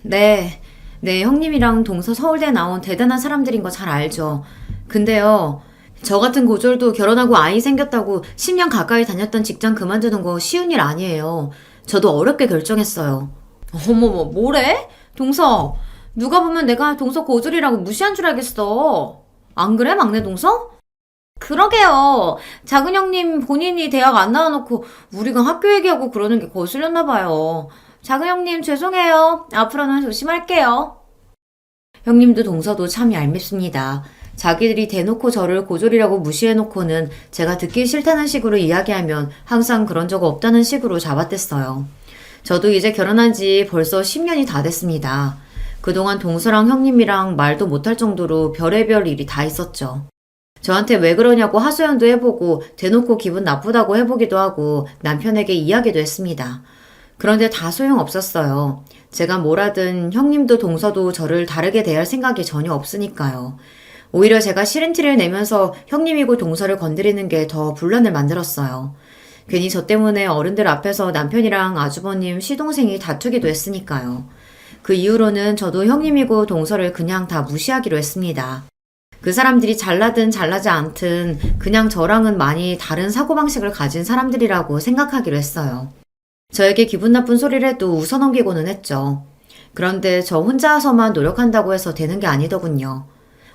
네, 형님이랑 동서 서울대 나온 대단한 사람들인 거 잘 알죠. 근데요, 저 같은 고졸도 결혼하고 아이 생겼다고 10년 가까이 다녔던 직장 그만두는 거 쉬운 일 아니에요. 저도 어렵게 결정했어요. 어머머, 뭐래? 동서, 누가 보면 내가 동서 고졸이라고 무시한 줄 알겠어. 안 그래, 막내 동서? 그러게요. 작은 형님 본인이 대학 안 나와놓고 우리가 학교 얘기하고 그러는 게 거슬렸나 봐요. 작은 형님 죄송해요. 앞으로는 조심할게요. 형님도 동서도 참 얄밉습니다. 자기들이 대놓고 저를 고졸이라고 무시해놓고는 제가 듣기 싫다는 식으로 이야기하면 항상 그런 적 없다는 식으로 잡아댔어요. 저도 이제 결혼한 지 벌써 10년이 다 됐습니다. 그동안 동서랑 형님이랑 말도 못할 정도로 별의별 일이 다 있었죠. 저한테 왜 그러냐고 하소연도 해보고 대놓고 기분 나쁘다고 해보기도 하고 남편에게 이야기도 했습니다. 그런데 다 소용없었어요. 제가 뭘 하든 형님도 동서도 저를 다르게 대할 생각이 전혀 없으니까요. 오히려 제가 싫은 티를 내면서 형님이고 동서를 건드리는 게 더 분란을 만들었어요. 괜히 저 때문에 어른들 앞에서 남편이랑 아주버님 시동생이 다투기도 했으니까요. 그 이후로는 저도 형님이고 동서를 그냥 다 무시하기로 했습니다. 그 사람들이 잘나든 잘나지 않든 그냥 저랑은 많이 다른 사고방식을 가진 사람들이라고 생각하기로 했어요. 저에게 기분 나쁜 소리를 해도 웃어넘기고는 했죠. 그런데 저 혼자서만 노력한다고 해서 되는 게 아니더군요.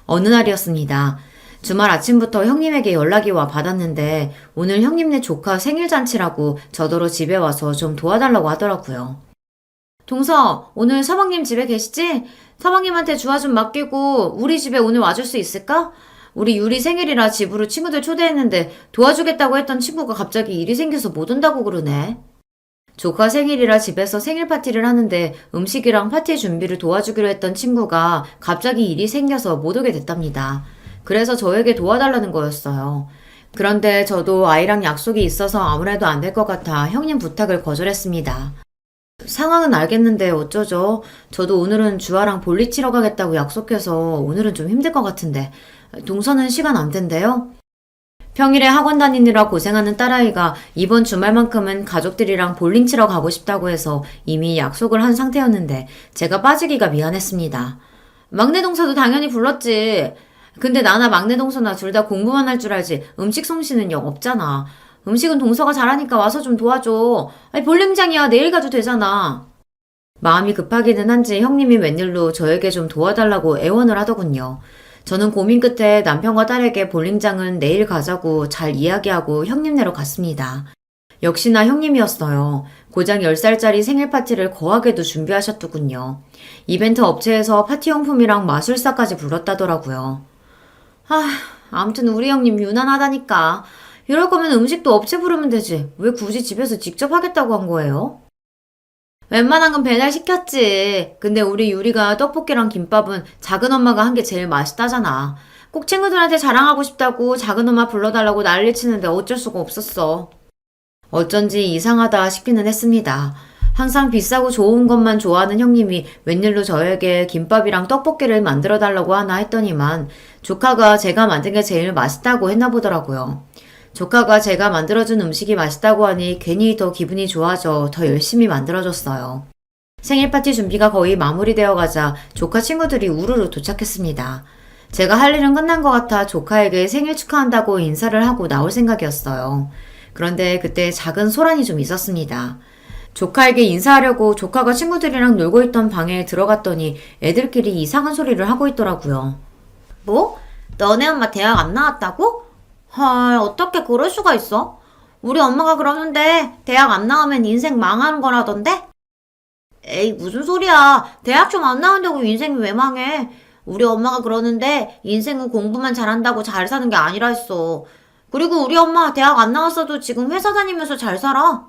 어느 날이었습니다. 주말 아침부터 형님에게 연락이 와 받았는데 오늘 형님네 조카 생일잔치라고 저더러 집에 와서 좀 도와달라고 하더라고요. 동서, 오늘 서방님 집에 계시지? 서방님한테 주화 좀 맡기고 우리 집에 오늘 와줄 수 있을까? 우리 유리 생일이라 집으로 친구들 초대했는데 도와주겠다고 했던 친구가 갑자기 일이 생겨서 못 온다고 그러네. 조카 생일이라 집에서 생일 파티를 하는데 음식이랑 파티 준비를 도와주기로 했던 친구가 갑자기 일이 생겨서 못 오게 됐답니다. 그래서 저에게 도와달라는 거였어요. 그런데 저도 아이랑 약속이 있어서 아무래도 안 될 것 같아 형님 부탁을 거절했습니다. 상황은 알겠는데 어쩌죠? 저도 오늘은 주아랑 볼일 치러 가겠다고 약속해서 오늘은 좀 힘들 것 같은데 동서는 시간 안 된대요? 평일에 학원 다니느라 고생하는 딸아이가 이번 주말만큼은 가족들이랑 볼링 치러 가고 싶다고 해서 이미 약속을 한 상태였는데 제가 빠지기가 미안했습니다. 막내 동서도 당연히 불렀지. 근데 나나 막내 동서나 둘 다 공부만 할 줄 알지 음식 솜씨는 영 없잖아. 음식은 동서가 잘하니까 와서 좀 도와줘. 아니 볼링장이야 내일 가도 되잖아. 마음이 급하기는 한지 형님이 웬일로 저에게 좀 도와달라고 애원을 하더군요. 저는 고민 끝에 남편과 딸에게 볼링장은 내일 가자고 잘 이야기하고 형님네로 갔습니다. 역시나 형님이었어요. 고작 10살짜리 생일 파티를 거하게도 준비하셨더군요. 이벤트 업체에서 파티용품이랑 마술사까지 불렀다더라고요. 아무튼 우리 형님 유난하다니까. 이럴 거면 음식도 업체 부르면 되지. 왜 굳이 집에서 직접 하겠다고 한 거예요? 웬만한 건 배달 시켰지. 근데 우리 유리가 떡볶이랑 김밥은 작은 엄마가 한 게 제일 맛있다잖아. 꼭 친구들한테 자랑하고 싶다고 작은 엄마 불러달라고 난리치는데 어쩔 수가 없었어. 어쩐지 이상하다 싶기는 했습니다. 항상 비싸고 좋은 것만 좋아하는 형님이 웬일로 저에게 김밥이랑 떡볶이를 만들어 달라고 하나 했더니만 조카가 제가 만든 게 제일 맛있다고 했나 보더라고요. 조카가 제가 만들어준 음식이 맛있다고 하니 괜히 더 기분이 좋아져 더 열심히 만들어줬어요. 생일 파티 준비가 거의 마무리되어 가자 조카 친구들이 우르르 도착했습니다. 제가 할 일은 끝난 것 같아 조카에게 생일 축하한다고 인사를 하고 나올 생각이었어요. 그런데 그때 작은 소란이 좀 있었습니다. 조카에게 인사하려고 조카가 친구들이랑 놀고 있던 방에 들어갔더니 애들끼리 이상한 소리를 하고 있더라고요. 뭐? 너네 엄마 대학 안 나왔다고? 헐, 어떻게 그럴 수가 있어? 우리 엄마가 그러는데 대학 안 나오면 인생 망하는 거라던데? 에이, 무슨 소리야. 대학 좀 안 나온다고 인생이 왜 망해? 우리 엄마가 그러는데 인생은 공부만 잘한다고 잘 사는 게 아니라 했어. 그리고 우리 엄마 대학 안 나왔어도 지금 회사 다니면서 잘 살아.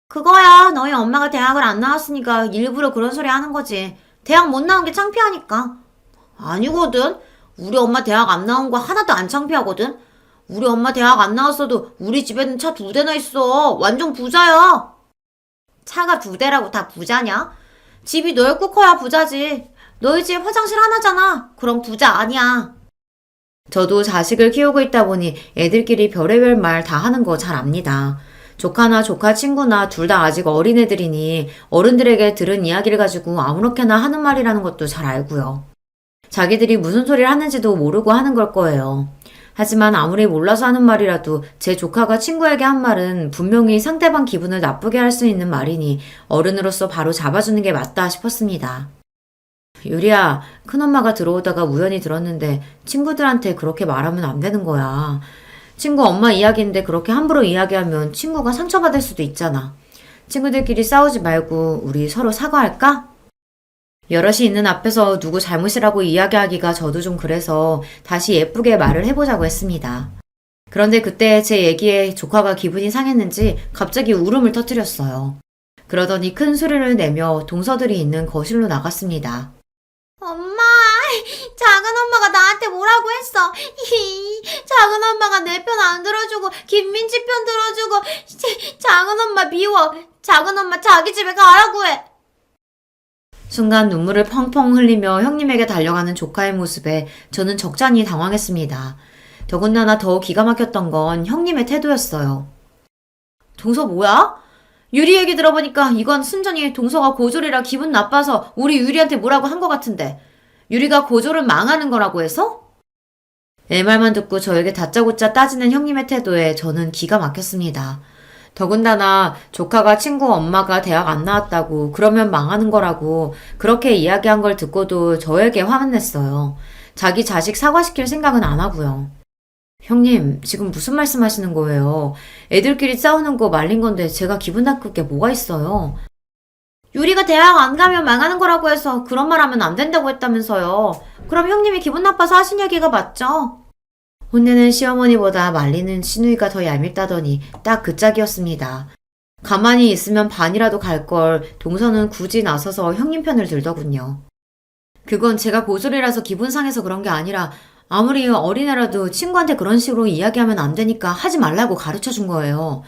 그거야, 너희 엄마가 대학을 안 나왔으니까 일부러 그런 소리 하는 거지. 대학 못 나온 게 창피하니까. 아니거든. 우리 엄마 대학 안 나온 거 하나도 안 창피하거든. 우리 엄마 대학 안 나왔어도 우리 집에는 차 2대나 있어. 완전 부자야. 차가 2대라고 다 부자냐? 집이 넓고 커야 부자지. 너희 집 화장실 하나잖아. 그럼 부자 아니야. 저도 자식을 키우고 있다 보니 애들끼리 별의별 말 다 하는 거 잘 압니다. 조카나 조카 친구나 둘 다 아직 어린애들이니 어른들에게 들은 이야기를 가지고 아무렇게나 하는 말이라는 것도 잘 알고요. 자기들이 무슨 소리를 하는지도 모르고 하는 걸 거예요. 하지만 아무리 몰라서 하는 말이라도 제 조카가 친구에게 한 말은 분명히 상대방 기분을 나쁘게 할 수 있는 말이니 어른으로서 바로 잡아주는 게 맞다 싶었습니다. 유리야, 큰엄마가 들어오다가 우연히 들었는데 친구들한테 그렇게 말하면 안 되는 거야. 친구 엄마 이야기인데 그렇게 함부로 이야기하면 친구가 상처받을 수도 있잖아. 친구들끼리 싸우지 말고 우리 서로 사과할까? 여럿이 있는 앞에서 누구 잘못이라고 이야기하기가 저도 좀 그래서 다시 예쁘게 말을 해보자고 했습니다. 그런데 그때 제 얘기에 조카가 기분이 상했는지 갑자기 울음을 터뜨렸어요. 그러더니 큰 소리를 내며 동서들이 있는 거실로 나갔습니다. 엄마, 작은 엄마가 나한테 뭐라고 했어. 작은 엄마가 내 편 안 들어주고 김민지 편 들어주고 작은 엄마 미워. 작은 엄마 자기 집에 가라고 해. 순간 눈물을 펑펑 흘리며 형님에게 달려가는 조카의 모습에 저는 적잖이 당황했습니다. 더군다나 더 기가 막혔던 건 형님의 태도였어요. 동서 뭐야? 유리 얘기 들어보니까 이건 순전히 동서가 고졸이라 기분 나빠서 우리 유리한테 뭐라고 한 것 같은데 유리가 고졸을 망하는 거라고 해서? 내 말만 듣고 저에게 다짜고짜 따지는 형님의 태도에 저는 기가 막혔습니다. 더군다나 조카가 친구 엄마가 대학 안 나왔다고 그러면 망하는 거라고 그렇게 이야기한 걸 듣고도 저에게 화만 냈어요. 자기 자식 사과시킬 생각은 안 하고요. 형님, 지금 무슨 말씀 하시는 거예요? 애들끼리 싸우는 거 말린 건데 제가 기분 나쁠 게 뭐가 있어요? 유리가 대학 안 가면 망하는 거라고 해서 그런 말 하면 안 된다고 했다면서요. 그럼 형님이 기분 나빠서 하신 얘기가 맞죠? 혼내는 시어머니보다 말리는 시누이가 더 얄밉다더니 딱 그 짝이었습니다. 가만히 있으면 반이라도 갈 걸 동서는 굳이 나서서 형님 편을 들더군요. 그건 제가 고졸이라서 기분 상해서 그런 게 아니라 아무리 어린애라도 친구한테 그런 식으로 이야기하면 안 되니까 하지 말라고 가르쳐 준 거예요.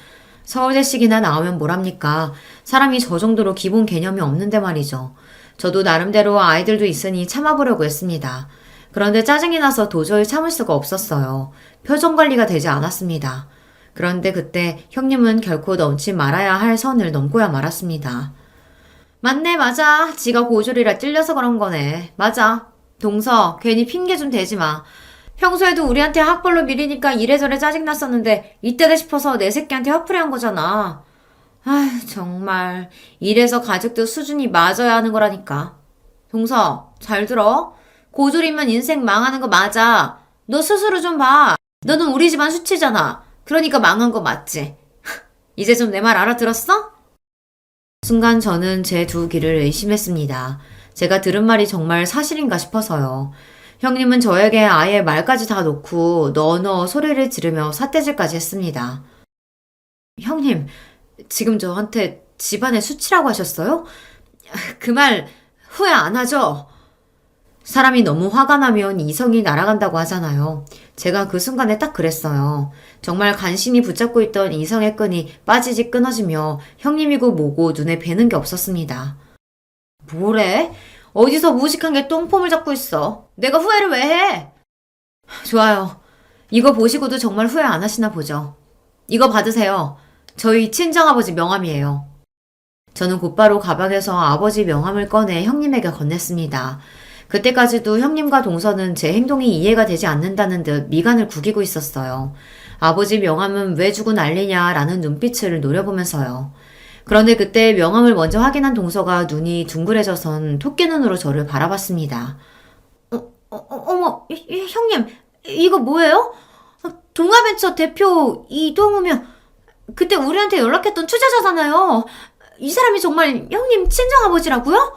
서울대식이나 나오면 뭐랍니까? 사람이 저 정도로 기본 개념이 없는데 말이죠. 저도 나름대로 아이들도 있으니 참아보려고 했습니다. 그런데 짜증이 나서 도저히 참을 수가 없었어요. 표정 관리가 되지 않았습니다. 그런데 그때 형님은 결코 넘지 말아야 할 선을 넘고야 말았습니다. 맞네, 맞아. 지가 고졸이라 찔려서 그런 거네. 맞아. 동서, 괜히 핑계 좀 대지 마. 평소에도 우리한테 학벌로 미리니까 이래저래 짜증났었는데 이때다 싶어서 내 새끼한테 화풀이 한 거잖아. 아휴, 정말. 이래서 가족도 수준이 맞아야 하는 거라니까. 동서, 잘 들어. 고졸이면 인생 망하는 거 맞아. 너 스스로 좀 봐. 너는 우리 집안 수치잖아. 그러니까 망한 거 맞지? 이제 좀 내 말 알아들었어? 순간 저는 제 두 귀를 의심했습니다. 제가 들은 말이 정말 사실인가 싶어서요. 형님은 저에게 아예 말까지 다 놓고 너너 소리를 지르며 삿대질까지 했습니다. 형님, 지금 저한테 집안의 수치라고 하셨어요? 그 말 후회 안 하죠? 사람이 너무 화가 나면 이성이 날아간다고 하잖아요. 제가 그 순간에 딱 그랬어요. 정말 간신히 붙잡고 있던 이성의 끈이 빠지지 끊어지며 형님이고 뭐고 눈에 뵈는 게 없었습니다. 뭐래? 어디서 무식한 게 똥폼을 잡고 있어. 내가 후회를 왜 해? 좋아요. 이거 보시고도 정말 후회 안 하시나 보죠. 이거 받으세요. 저희 친정아버지 명함이에요. 저는 곧바로 가방에서 아버지 명함을 꺼내 형님에게 건넸습니다. 그때까지도 형님과 동서는 제 행동이 이해가 되지 않는다는 듯 미간을 구기고 있었어요. 아버지 명함은 왜 주고 난리냐라는 눈빛을 노려보면서요. 그런데 그때 명함을 먼저 확인한 동서가 눈이 둥그레져선 토끼 눈으로 저를 바라봤습니다. 어머, 형님, 이거 뭐예요? 동아벤처 대표 이동우면 그때 우리한테 연락했던 투자자잖아요. 이 사람이 정말 형님 친정아버지라고요?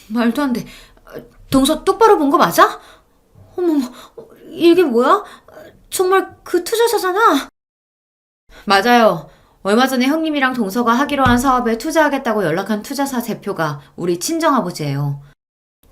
말도 안 돼. 동서 똑바로 본 거 맞아? 어머머, 이게 뭐야? 정말 그 투자자잖아. 맞아요. 얼마 전에 형님이랑 동서가 하기로 한 사업에 투자하겠다고 연락한 투자사 대표가 우리 친정아버지예요.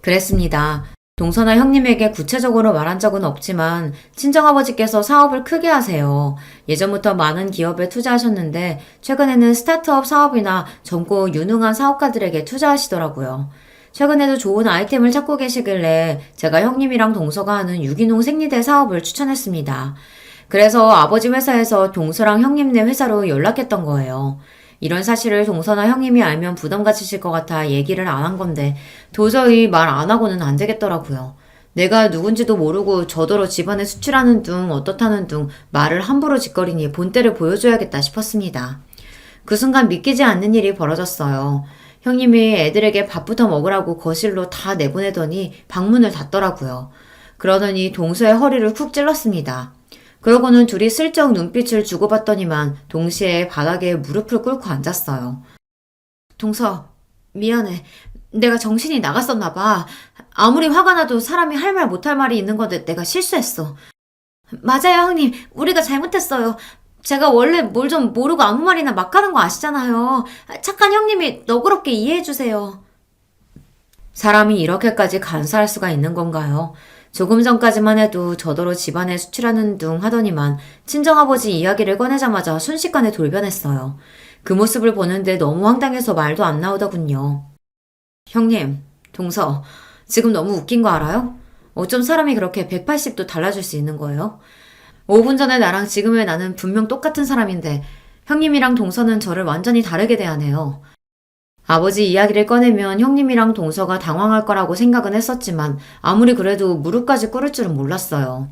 그랬습니다. 동서나 형님에게 구체적으로 말한 적은 없지만 친정아버지께서 사업을 크게 하세요. 예전부터 많은 기업에 투자하셨는데 최근에는 스타트업 사업이나 젊고 유능한 사업가들에게 투자하시더라고요. 최근에도 좋은 아이템을 찾고 계시길래 제가 형님이랑 동서가 하는 유기농 생리대 사업을 추천했습니다. 그래서 아버지 회사에서 동서랑 형님네 회사로 연락했던 거예요. 이런 사실을 동서나 형님이 알면 부담 가지실 것 같아 얘기를 안 한 건데 도저히 말 안 하고는 안 되겠더라고요. 내가 누군지도 모르고 저더러 집안에 수출하는 둥 어떻다는 둥 말을 함부로 짓거리니 본때를 보여줘야겠다 싶었습니다. 그 순간 믿기지 않는 일이 벌어졌어요. 형님이 애들에게 밥부터 먹으라고 거실로 다 내보내더니 방문을 닫더라고요. 그러더니 동서의 허리를 쿡 찔렀습니다. 그러고는 둘이 슬쩍 눈빛을 주고받더니만 동시에 바닥에 무릎을 꿇고 앉았어요. 동서, 미안해. 내가 정신이 나갔었나 봐. 아무리 화가 나도 사람이 할 말 못할 말이 있는 건데 내가 실수했어. 맞아요, 형님. 우리가 잘못했어요. 제가 원래 뭘 좀 모르고 아무 말이나 막 하는 거 아시잖아요. 착한 형님이 너그럽게 이해해주세요. 사람이 이렇게까지 간사할 수가 있는 건가요? 조금 전까지만 해도 저더러 집안에 수출하는 둥 하더니만 친정아버지 이야기를 꺼내자마자 순식간에 돌변했어요. 그 모습을 보는데 너무 황당해서 말도 안 나오더군요. 형님, 동서, 지금 너무 웃긴 거 알아요? 어쩜 사람이 그렇게 180도 달라질 수 있는 거예요? 5분 전에 나랑 지금의 나는 분명 똑같은 사람인데 형님이랑 동서는 저를 완전히 다르게 대하네요. 아버지 이야기를 꺼내면 형님이랑 동서가 당황할 거라고 생각은 했었지만 아무리 그래도 무릎까지 꿇을 줄은 몰랐어요.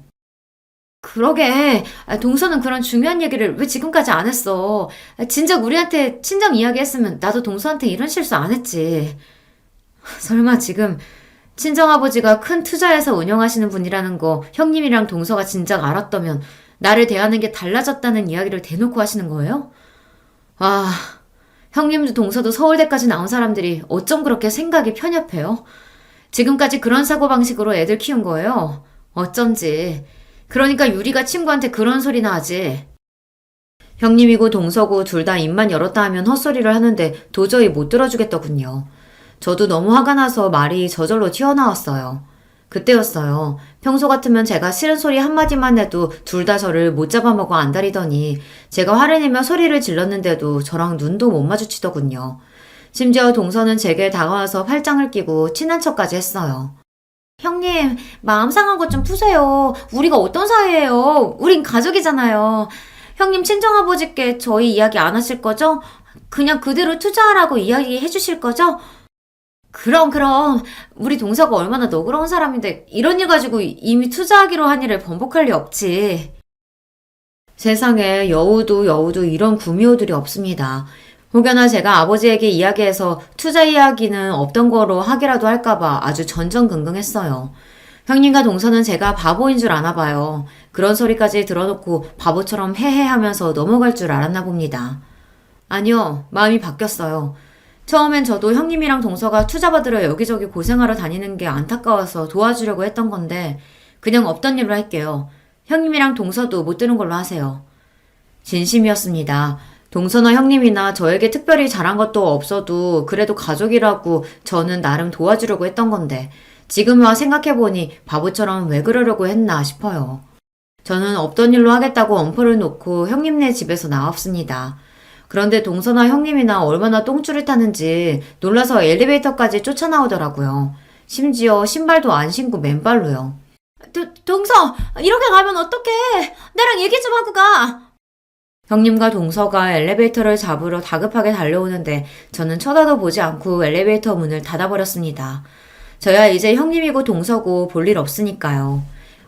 그러게. 동서는 그런 중요한 얘기를 왜 지금까지 안 했어? 진작 우리한테 친정 이야기했으면 나도 동서한테 이런 실수 안 했지. 설마 지금 친정아버지가 큰 투자해서 운영하시는 분이라는 거 형님이랑 동서가 진작 알았다면 나를 대하는 게 달라졌다는 이야기를 대놓고 하시는 거예요? 아, 형님도 동서도 서울대까지 나온 사람들이 어쩜 그렇게 생각이 편협해요? 지금까지 그런 사고방식으로 애들 키운 거예요. 어쩐지. 그러니까 유리가 친구한테 그런 소리나 하지. 형님이고 동서고 둘 다 입만 열었다 하면 헛소리를 하는데 도저히 못 들어주겠더군요. 저도 너무 화가 나서 말이 저절로 튀어나왔어요. 그때였어요. 평소 같으면 제가 싫은 소리 한마디만 해도 둘 다 저를 못 잡아먹어 안달이더니 제가 화를 내며 소리를 질렀는데도 저랑 눈도 못 마주치더군요. 심지어 동서는 제게 다가와서 팔짱을 끼고 친한 척까지 했어요. 형님, 마음 상한 것 좀 푸세요. 우리가 어떤 사이예요? 우린 가족이잖아요. 형님 친정아버지께 저희 이야기 안 하실 거죠? 그냥 그대로 투자하라고 이야기해 주실 거죠? 그럼. 우리 동서가 얼마나 너그러운 사람인데 이런 일 가지고 이미 투자하기로 한 일을 번복할 리 없지. 세상에 여우도 이런 구미호들이 없습니다. 혹여나 제가 아버지에게 이야기해서 투자 이야기는 없던 거로 하기라도 할까봐 아주 전전긍긍했어요. 형님과 동서는 제가 바보인 줄 아나 봐요. 그런 소리까지 들어놓고 바보처럼 헤헤하면서 넘어갈 줄 알았나 봅니다. 아니요, 마음이 바뀌었어요. 처음엔 저도 형님이랑 동서가 투자 받으러 여기저기 고생하러 다니는 게 안타까워서 도와주려고 했던 건데 그냥 없던 일로 할게요. 형님이랑 동서도 못 들은 걸로 하세요. 진심이었습니다. 동서나 형님이나 저에게 특별히 잘한 것도 없어도 그래도 가족이라고 저는 나름 도와주려고 했던 건데 지금 와 생각해보니 바보처럼 왜 그러려고 했나 싶어요. 저는 없던 일로 하겠다고 엄포를 놓고 형님네 집에서 나왔습니다. 그런데 동서나 형님이나 얼마나 똥줄을 타는지 놀라서 엘리베이터까지 쫓아나오더라고요. 심지어 신발도 안 신고 맨발로요. 동서, 이렇게 가면 어떡해? 나랑 얘기 좀 하고 가! 형님과 동서가 엘리베이터를 잡으러 다급하게 달려오는데 저는 쳐다도 보지 않고 엘리베이터 문을 닫아버렸습니다. 저야 이제 형님이고 동서고 볼 일 없으니까요.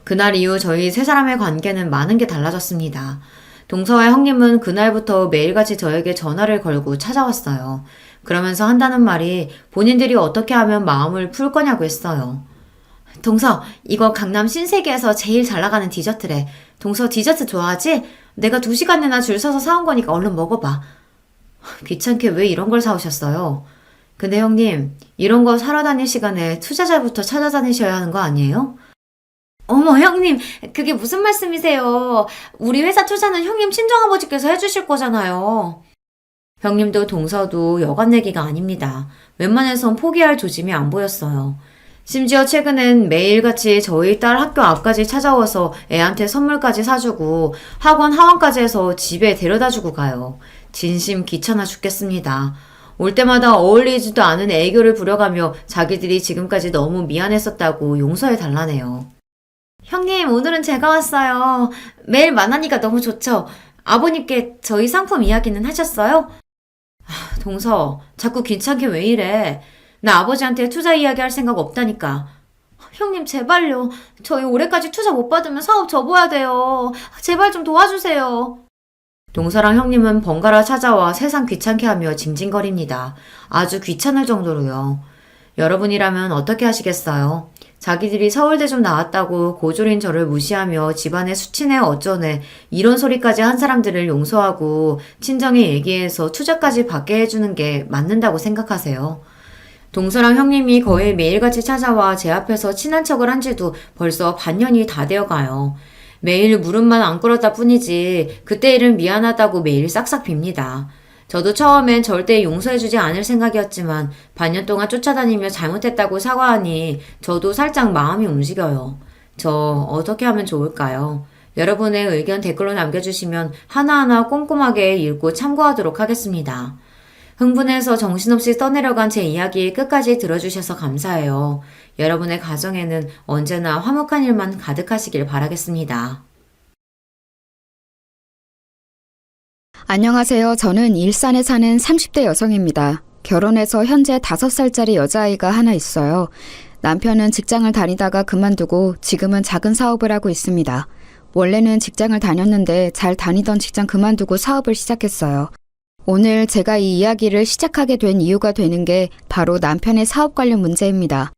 그날 이후 저희 세 사람의 관계는 많은 게 달라졌습니다. 동서와 형님은 그날부터 매일같이 저에게 전화를 걸고 찾아왔어요. 그러면서 한다는 말이 본인들이 어떻게 하면 마음을 풀 거냐고 했어요. 동서, 이거 강남 신세계에서 제일 잘 나가는 디저트래. 동서 디저트 좋아하지? 내가 2시간이나 줄 서서 사온 거니까 얼른 먹어봐. 귀찮게 왜 이런 걸 사오셨어요? 근데 형님, 이런 거 사러 다닐 시간에 투자자부터 찾아다니셔야 하는 거 아니에요? 어머, 형님, 그게 무슨 말씀이세요? 우리 회사 투자는 형님 친정아버지께서 해주실 거잖아요. 형님도 동서도 여간 얘기가 아닙니다. 웬만해선 포기할 조짐이 안 보였어요. 심지어 최근엔 매일같이 저희 딸 학교 앞까지 찾아와서 애한테 선물까지 사주고 학원 하원까지 해서 집에 데려다주고 가요. 진심 귀찮아 죽겠습니다. 올 때마다 어울리지도 않은 애교를 부려가며 자기들이 지금까지 너무 미안했었다고 용서해 달라네요. 형님, 오늘은 제가 왔어요. 매일 만나니까 너무 좋죠? 아버님께 저희 상품 이야기는 하셨어요? 동서, 자꾸 귀찮게 왜 이래? 나 아버지한테 투자 이야기 할 생각 없다니까. 형님, 제발요. 저희 올해까지 투자 못 받으면 사업 접어야 돼요. 제발 좀 도와주세요. 동서랑 형님은 번갈아 찾아와 세상 귀찮게 하며 징징거립니다. 아주 귀찮을 정도로요. 여러분이라면 어떻게 하시겠어요? 자기들이 서울대 좀 나왔다고 고졸인 저를 무시하며 집안에 수치네 어쩌네 이런 소리까지 한 사람들을 용서하고 친정에 얘기해서 투자까지 받게 해주는 게 맞는다고 생각하세요? 동서랑 형님이 거의 매일같이 찾아와 제 앞에서 친한 척을 한 지도 벌써 반년이 다 되어가요. 매일 무릎만 안 꿇었다 뿐이지 그때 일은 미안하다고 매일 싹싹 빕니다. 저도 처음엔 절대 용서해주지 않을 생각이었지만 반년 동안 쫓아다니며 잘못했다고 사과하니 저도 살짝 마음이 움직여요. 저 어떻게 하면 좋을까요? 여러분의 의견 댓글로 남겨주시면 하나하나 꼼꼼하게 읽고 참고하도록 하겠습니다. 흥분해서 정신없이 떠내려간 제 이야기 끝까지 들어주셔서 감사해요. 여러분의 가정에는 언제나 화목한 일만 가득하시길 바라겠습니다. 안녕하세요. 저는 일산에 사는 30대 여성입니다. 결혼해서 현재 5살짜리 여자아이가 하나 있어요. 남편은 직장을 다니다가 그만두고 지금은 작은 사업을 하고 있습니다. 원래는 직장을 다녔는데 잘 다니던 직장 그만두고 사업을 시작했어요. 오늘 제가 이 이야기를 시작하게 된 이유가 되는 게 바로 남편의 사업 관련 문제입니다.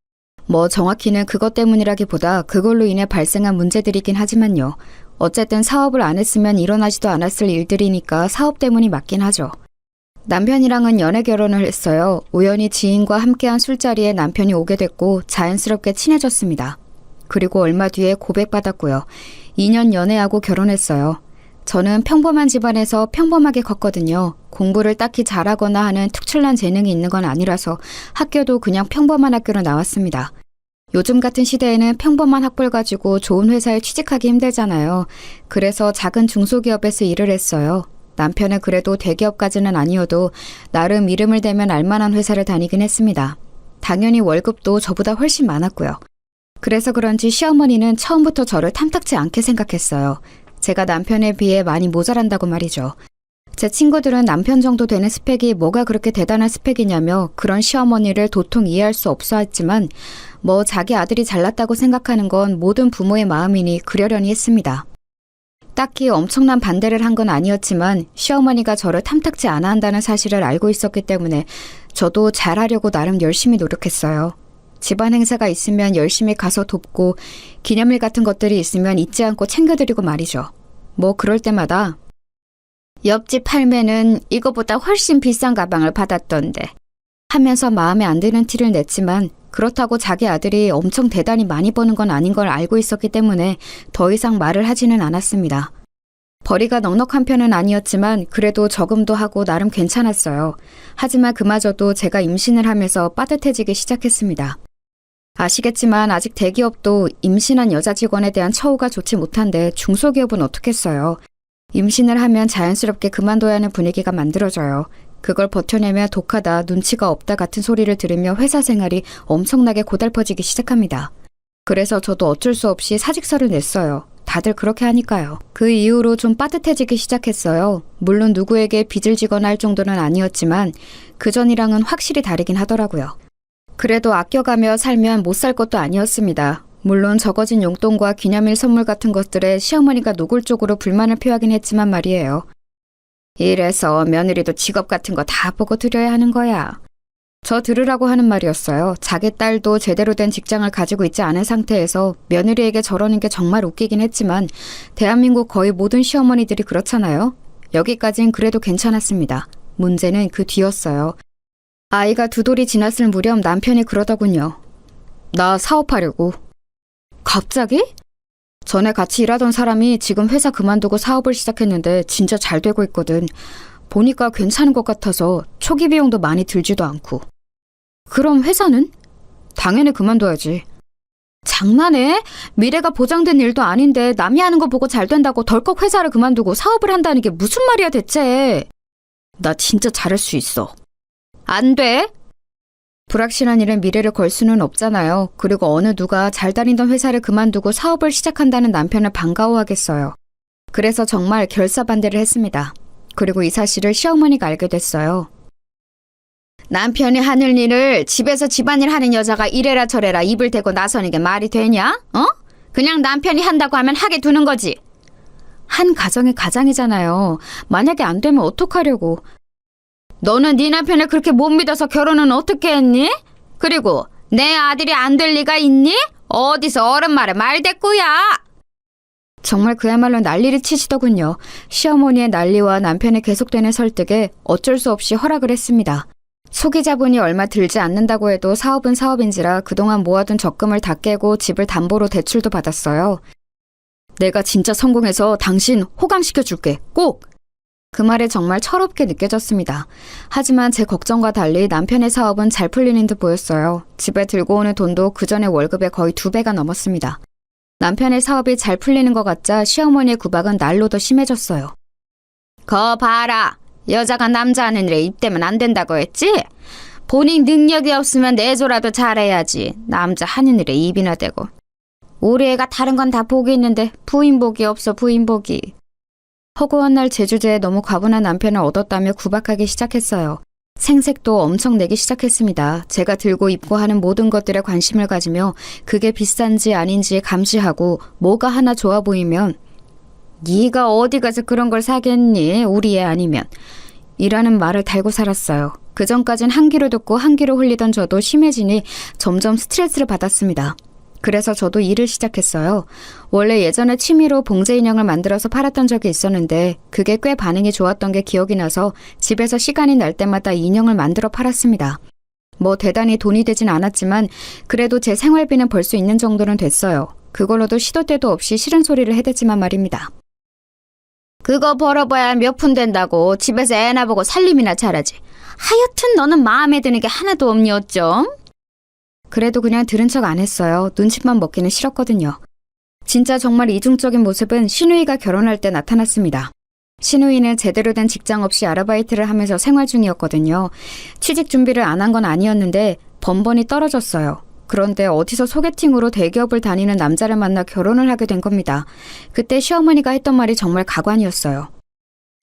뭐 정확히는 그것 때문이라기보다 그걸로 인해 발생한 문제들이긴 하지만요. 어쨌든 사업을 안 했으면 일어나지도 않았을 일들이니까 사업 때문이 맞긴 하죠. 남편이랑은 연애 결혼을 했어요. 우연히 지인과 함께한 술자리에 남편이 오게 됐고 자연스럽게 친해졌습니다. 그리고 얼마 뒤에 고백받았고요. 2년 연애하고 결혼했어요. 저는 평범한 집안에서 평범하게 컸거든요. 공부를 딱히 잘하거나 하는 특출난 재능이 있는 건 아니라서 학교도 그냥 평범한 학교로 나왔습니다. 요즘 같은 시대에는 평범한 학벌 가지고 좋은 회사에 취직하기 힘들잖아요. 그래서 작은 중소기업에서 일을 했어요. 남편은 그래도 대기업까지는 아니어도 나름 이름을 대면 알만한 회사를 다니긴 했습니다. 당연히 월급도 저보다 훨씬 많았고요. 그래서 그런지 시어머니는 처음부터 저를 탐탁지 않게 생각했어요. 제가 남편에 비해 많이 모자란다고 말이죠. 제 친구들은 남편 정도 되는 스펙이 뭐가 그렇게 대단한 스펙이냐며 그런 시어머니를 도통 이해할 수 없어 했지만 뭐 자기 아들이 잘났다고 생각하는 건 모든 부모의 마음이니 그러려니 했습니다. 딱히 엄청난 반대를 한 건 아니었지만 시어머니가 저를 탐탁지 않아 한다는 사실을 알고 있었기 때문에 저도 잘하려고 나름 열심히 노력했어요. 집안 행사가 있으면 열심히 가서 돕고 기념일 같은 것들이 있으면 잊지 않고 챙겨드리고 말이죠. 뭐 그럴 때마다 옆집 할매는 이거보다 훨씬 비싼 가방을 받았던데 하면서 마음에 안 드는 티를 냈지만 그렇다고 자기 아들이 엄청 대단히 많이 버는 건 아닌 걸 알고 있었기 때문에 더 이상 말을 하지는 않았습니다. 벌이가 넉넉한 편은 아니었지만 그래도 저금도 하고 나름 괜찮았어요. 하지만 그마저도 제가 임신을 하면서 빠듯해지기 시작했습니다. 아시겠지만 아직 대기업도 임신한 여자 직원에 대한 처우가 좋지 못한데 중소기업은 어떻겠어요. 임신을 하면 자연스럽게 그만둬야 하는 분위기가 만들어져요. 그걸 버텨내면 독하다, 눈치가 없다 같은 소리를 들으며 회사 생활이 엄청나게 고달퍼지기 시작합니다. 그래서 저도 어쩔 수 없이 사직서를 냈어요. 다들 그렇게 하니까요. 그 이후로 좀 빠듯해지기 시작했어요. 물론 누구에게 빚을 지거나 할 정도는 아니었지만 그전이랑은 확실히 다르긴 하더라고요. 그래도 아껴가며 살면 못 살 것도 아니었습니다. 물론 적어진 용돈과 기념일 선물 같은 것들에 시어머니가 노골적으로 불만을 표하긴 했지만 말이에요. 이래서 며느리도 직업 같은 거 다 보고 드려야 하는 거야. 저 들으라고 하는 말이었어요. 자기 딸도 제대로 된 직장을 가지고 있지 않은 상태에서 며느리에게 저러는 게 정말 웃기긴 했지만 대한민국 거의 모든 시어머니들이 그렇잖아요. 여기까진 그래도 괜찮았습니다. 문제는 그 뒤였어요. 아이가 2돌이 지났을 무렵 남편이 그러더군요. 나 사업하려고. 갑자기? 전에 같이 일하던 사람이 지금 회사 그만두고 사업을 시작했는데 진짜 잘 되고 있거든. 보니까 괜찮은 것 같아서 초기 비용도 많이 들지도 않고. 그럼 회사는? 당연히 그만둬야지. 장난해? 미래가 보장된 일도 아닌데 남이 하는 거 보고 잘 된다고 덜컥 회사를 그만두고 사업을 한다는 게 무슨 말이야 대체. 나 진짜 잘할 수 있어. 안 돼? 불확실한 일은 미래를 걸 수는 없잖아요. 그리고 어느 누가 잘 다니던 회사를 그만두고 사업을 시작한다는 남편을 반가워하겠어요. 그래서 정말 결사반대를 했습니다. 그리고 이 사실을 시어머니가 알게 됐어요. 남편이 하는 일을 집에서 집안일 하는 여자가 이래라 저래라 입을 대고 나서는 게 말이 되냐? 어? 그냥 남편이 한다고 하면 하게 두는 거지. 한 가정이 가장이잖아요. 만약에 안 되면 어떡하려고. 너는 네 남편을 그렇게 못 믿어서 결혼은 어떻게 했니? 그리고 내 아들이 안 될 리가 있니? 어디서 어른 말에 말대꾸야. 정말 그야말로 난리를 치시더군요. 시어머니의 난리와 남편의 계속되는 설득에 어쩔 수 없이 허락을 했습니다. 소기 자본이 얼마 들지 않는다고 해도 사업은 사업인지라 그동안 모아둔 적금을 다 깨고 집을 담보로 대출도 받았어요. 내가 진짜 성공해서 당신 호강시켜줄게. 꼭! 그 말에 정말 철없게 느껴졌습니다. 하지만 제 걱정과 달리 남편의 사업은 잘 풀리는 듯 보였어요. 집에 들고 오는 돈도 그전의 월급의 거의 2배가 넘었습니다. 남편의 사업이 잘 풀리는 것 같자 시어머니의 구박은 날로 더 심해졌어요. 거 봐라. 여자가 남자 하는 일에 입대면 안 된다고 했지? 본인 능력이 없으면 내조라도 잘해야지. 남자 하는 일에 입이나 대고. 우리 애가 다른 건 다 복이 있는데 부인복이 없어 부인복이. 허구한 날 제주제에 너무 과분한 남편을 얻었다며 구박하기 시작했어요. 생색도 엄청 내기 시작했습니다. 제가 들고 입고 하는 모든 것들에 관심을 가지며 그게 비싼지 아닌지 감시하고 뭐가 하나 좋아 보이면 네가 어디 가서 그런 걸 사겠니? 우리 애 아니면. 이라는 말을 달고 살았어요. 그전까진 한 귀로 듣고 한 귀로 흘리던 저도 심해지니 점점 스트레스를 받았습니다. 그래서 저도 일을 시작했어요. 원래 예전에 취미로 봉제 인형을 만들어서 팔았던 적이 있었는데 그게 꽤 반응이 좋았던 게 기억이 나서 집에서 시간이 날 때마다 인형을 만들어 팔았습니다. 뭐 대단히 돈이 되진 않았지만 그래도 제 생활비는 벌 수 있는 정도는 됐어요. 그걸로도 시도 때도 없이 싫은 소리를 해댔지만 말입니다. 그거 벌어봐야 몇 푼 된다고 집에서 애나 보고 살림이나 잘하지. 하여튼 너는 마음에 드는 게 하나도 없니 어쩜? 그래도 그냥 들은 척 안 했어요. 눈치만 먹기는 싫었거든요. 진짜 정말 이중적인 모습은 신우이가 결혼할 때 나타났습니다. 신우이는 제대로 된 직장 없이 아르바이트를 하면서 생활 중이었거든요. 취직 준비를 안 한 건 아니었는데 번번이 떨어졌어요. 그런데 어디서 소개팅으로 대기업을 다니는 남자를 만나 결혼을 하게 된 겁니다. 그때 시어머니가 했던 말이 정말 가관이었어요.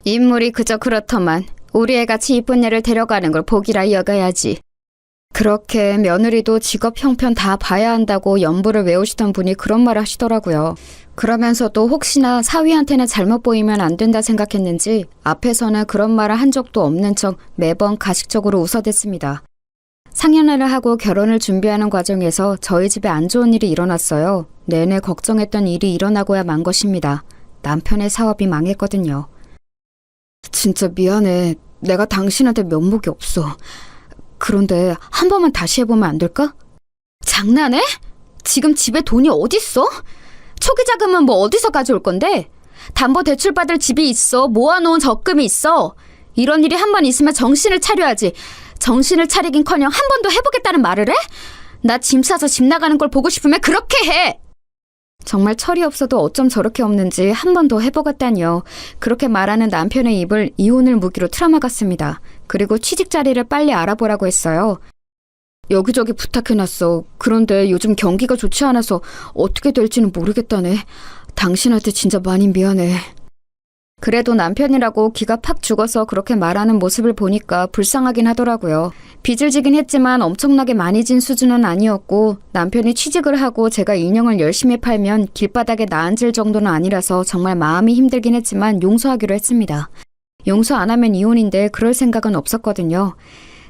인물이 그저 그렇더만 우리 애같이 이쁜 애를 데려가는 걸 복이라 여겨야지. 그렇게 며느리도 직업 형편 다 봐야 한다고 연부를 외우시던 분이 그런 말을 하시더라고요. 그러면서도 혹시나 사위한테는 잘못 보이면 안 된다 생각했는지 앞에서는 그런 말을 한 적도 없는 척 매번 가식적으로 웃어댔습니다. 상견례를 하고 결혼을 준비하는 과정에서 저희 집에 안 좋은 일이 일어났어요. 내내 걱정했던 일이 일어나고야 만 것입니다. 남편의 사업이 망했거든요. 진짜 미안해. 내가 당신한테 면목이 없어. 그런데 한 번만 다시 해보면 안 될까? 장난해? 지금 집에 돈이 어딨어? 초기 자금은 뭐 어디서 가져올 건데? 담보대출 받을 집이 있어. 모아놓은 적금이 있어. 이런 일이 한 번 있으면 정신을 차려야지. 정신을 차리긴커녕 한 번 더 해보겠다는 말을 해? 나 짐 싸서 집 나가는 걸 보고 싶으면 그렇게 해! 정말 철이 없어도 어쩜 저렇게 없는지 한 번 더 해보겠다니요. 그렇게 말하는 남편의 입을 이혼을 무기로 틀어막았습니다. 그리고 취직 자리를 빨리 알아보라고 했어요. 여기저기 부탁해놨어. 그런데 요즘 경기가 좋지 않아서 어떻게 될지는 모르겠다네. 당신한테 진짜 많이 미안해. 그래도 남편이라고 기가 팍 죽어서 그렇게 말하는 모습을 보니까 불쌍하긴 하더라고요. 빚을 지긴 했지만 엄청나게 많이 진 수준은 아니었고 남편이 취직을 하고 제가 인형을 열심히 팔면 길바닥에 나앉을 정도는 아니라서 정말 마음이 힘들긴 했지만 용서하기로 했습니다. 용서 안 하면 이혼인데 그럴 생각은 없었거든요.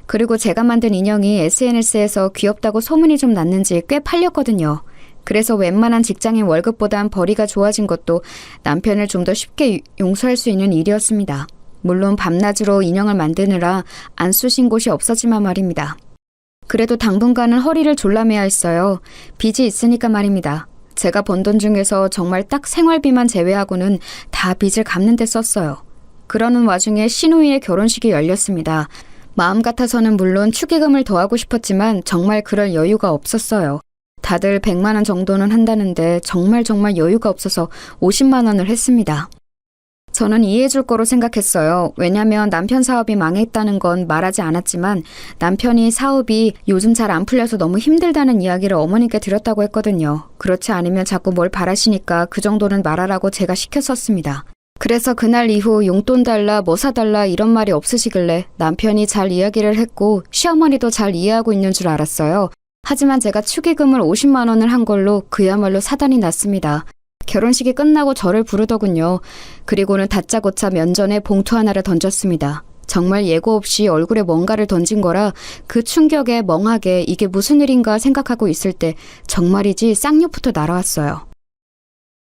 그리고 제가 만든 인형이 SNS에서 귀엽다고 소문이 좀 났는지 꽤 팔렸거든요. 그래서 웬만한 직장인 월급보단 벌이가 좋아진 것도 남편을 좀 더 쉽게 용서할 수 있는 일이었습니다. 물론 밤낮으로 인형을 만드느라 안 쑤신 곳이 없었지만 말입니다. 그래도 당분간은 허리를 졸라매야 했어요. 빚이 있으니까 말입니다. 제가 번 돈 중에서 정말 딱 생활비만 제외하고는 다 빚을 갚는 데 썼어요. 그러는 와중에 신우이의 결혼식이 열렸습니다. 마음 같아서는 물론 축의금을 더하고 싶었지만 정말 그럴 여유가 없었어요. 다들 100만 원 정도는 한다는데 정말 여유가 없어서 50만 원을 했습니다. 저는 이해해줄 거로 생각했어요. 왜냐면 남편 사업이 망했다는 건 말하지 않았지만 남편이 사업이 요즘 잘 안 풀려서 너무 힘들다는 이야기를 어머니께 드렸다고 했거든요. 그렇지 않으면 자꾸 뭘 바라시니까 그 정도는 말하라고 제가 시켰었습니다. 그래서 그날 이후 용돈 달라 뭐 사달라 이런 말이 없으시길래 남편이 잘 이야기를 했고 시어머니도 잘 이해하고 있는 줄 알았어요. 하지만 제가 축의금을 50만 원을 한 걸로 그야말로 사단이 났습니다. 결혼식이 끝나고 저를 부르더군요. 그리고는 다짜고짜 면전에 봉투 하나를 던졌습니다. 정말 예고 없이 얼굴에 뭔가를 던진 거라 그 충격에 멍하게 이게 무슨 일인가 생각하고 있을 때 정말이지 쌍욕부터 날아왔어요.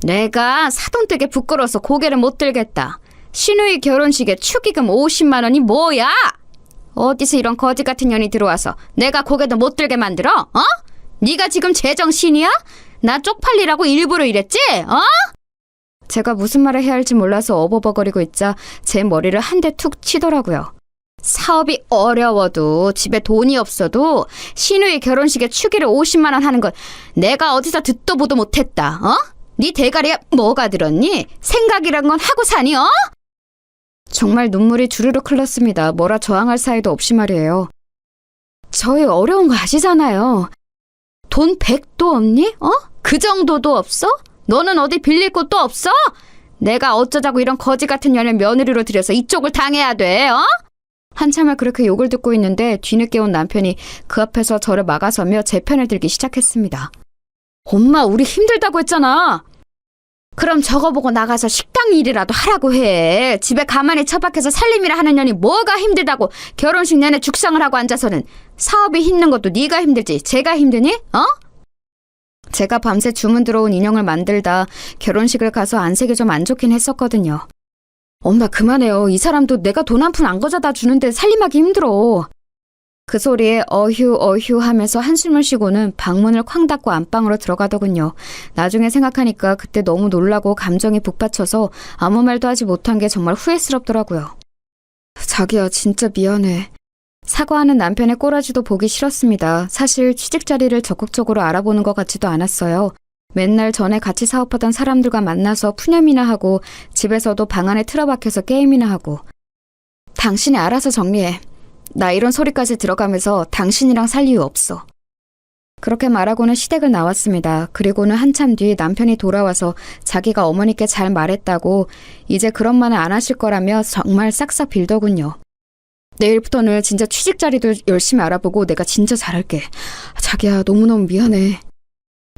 내가 사돈댁에 부끄러워서 고개를 못 들겠다. 신우이 결혼식에 축의금 50만 원이 뭐야? 어디서 이런 거지 같은 년이 들어와서 내가 고개도 못 들게 만들어? 어? 네가 지금 제정신이야? 나 쪽팔리라고 일부러 이랬지? 어? 제가 무슨 말을 해야 할지 몰라서 어버버거리고 있자 제 머리를 한 대 툭 치더라고요. 사업이 어려워도 집에 돈이 없어도 신우이 결혼식에 축의를 50만 원 하는 건 내가 어디서 듣도 보도 못했다. 어? 네 대가리에 뭐가 들었니? 생각이란 건 하고 사니? 어? 정말 눈물이 주르륵 흘렀습니다. 뭐라 저항할 사이도 없이 말이에요. 저의 어려운 거 아시잖아요. 돈 100도 없니? 어? 그 정도도 없어? 너는 어디 빌릴 곳도 없어? 내가 어쩌자고 이런 거지 같은 년을 며느리로 들여서 이쪽을 당해야 돼, 어? 한참을 그렇게 욕을 듣고 있는데 뒤늦게 온 남편이 그 앞에서 저를 막아서며 제 편을 들기 시작했습니다. 엄마, 우리 힘들다고 했잖아. 그럼 저거 보고 나가서 식당 일이라도 하라고 해. 집에 가만히 처박혀서 살림이라 하는 년이 뭐가 힘들다고 결혼식 내내 죽상을 하고 앉아서는. 사업이 힘든 것도 네가 힘들지 제가 힘드니? 어? 제가 밤새 주문 들어온 인형을 만들다 결혼식을 가서 안색이 좀 안 좋긴 했었거든요. 엄마 그만해요. 이 사람도 내가 돈 한 푼 안 가져다 주는데 살림하기 힘들어. 그 소리에 어휴 하면서 한숨을 쉬고는 방문을 쾅 닫고 안방으로 들어가더군요. 나중에 생각하니까 그때 너무 놀라고 감정이 북받쳐서 아무 말도 하지 못한 게 정말 후회스럽더라고요. 자기야 진짜 미안해. 사과하는 남편의 꼬라지도 보기 싫었습니다. 사실 취직 자리를 적극적으로 알아보는 것 같지도 않았어요. 맨날 전에 같이 사업하던 사람들과 만나서 푸념이나 하고 집에서도 방 안에 틀어박혀서 게임이나 하고. 당신이 알아서 정리해. 나 이런 소리까지 들어가면서 당신이랑 살 이유 없어. 그렇게 말하고는 시댁을 나왔습니다. 그리고는 한참 뒤 남편이 돌아와서 자기가 어머니께 잘 말했다고 이제 그런 말은 안 하실 거라며 정말 싹싹 빌더군요. 내일부터는 진짜 취직 자리도 열심히 알아보고 내가 진짜 잘할게. 자기야 너무너무 미안해.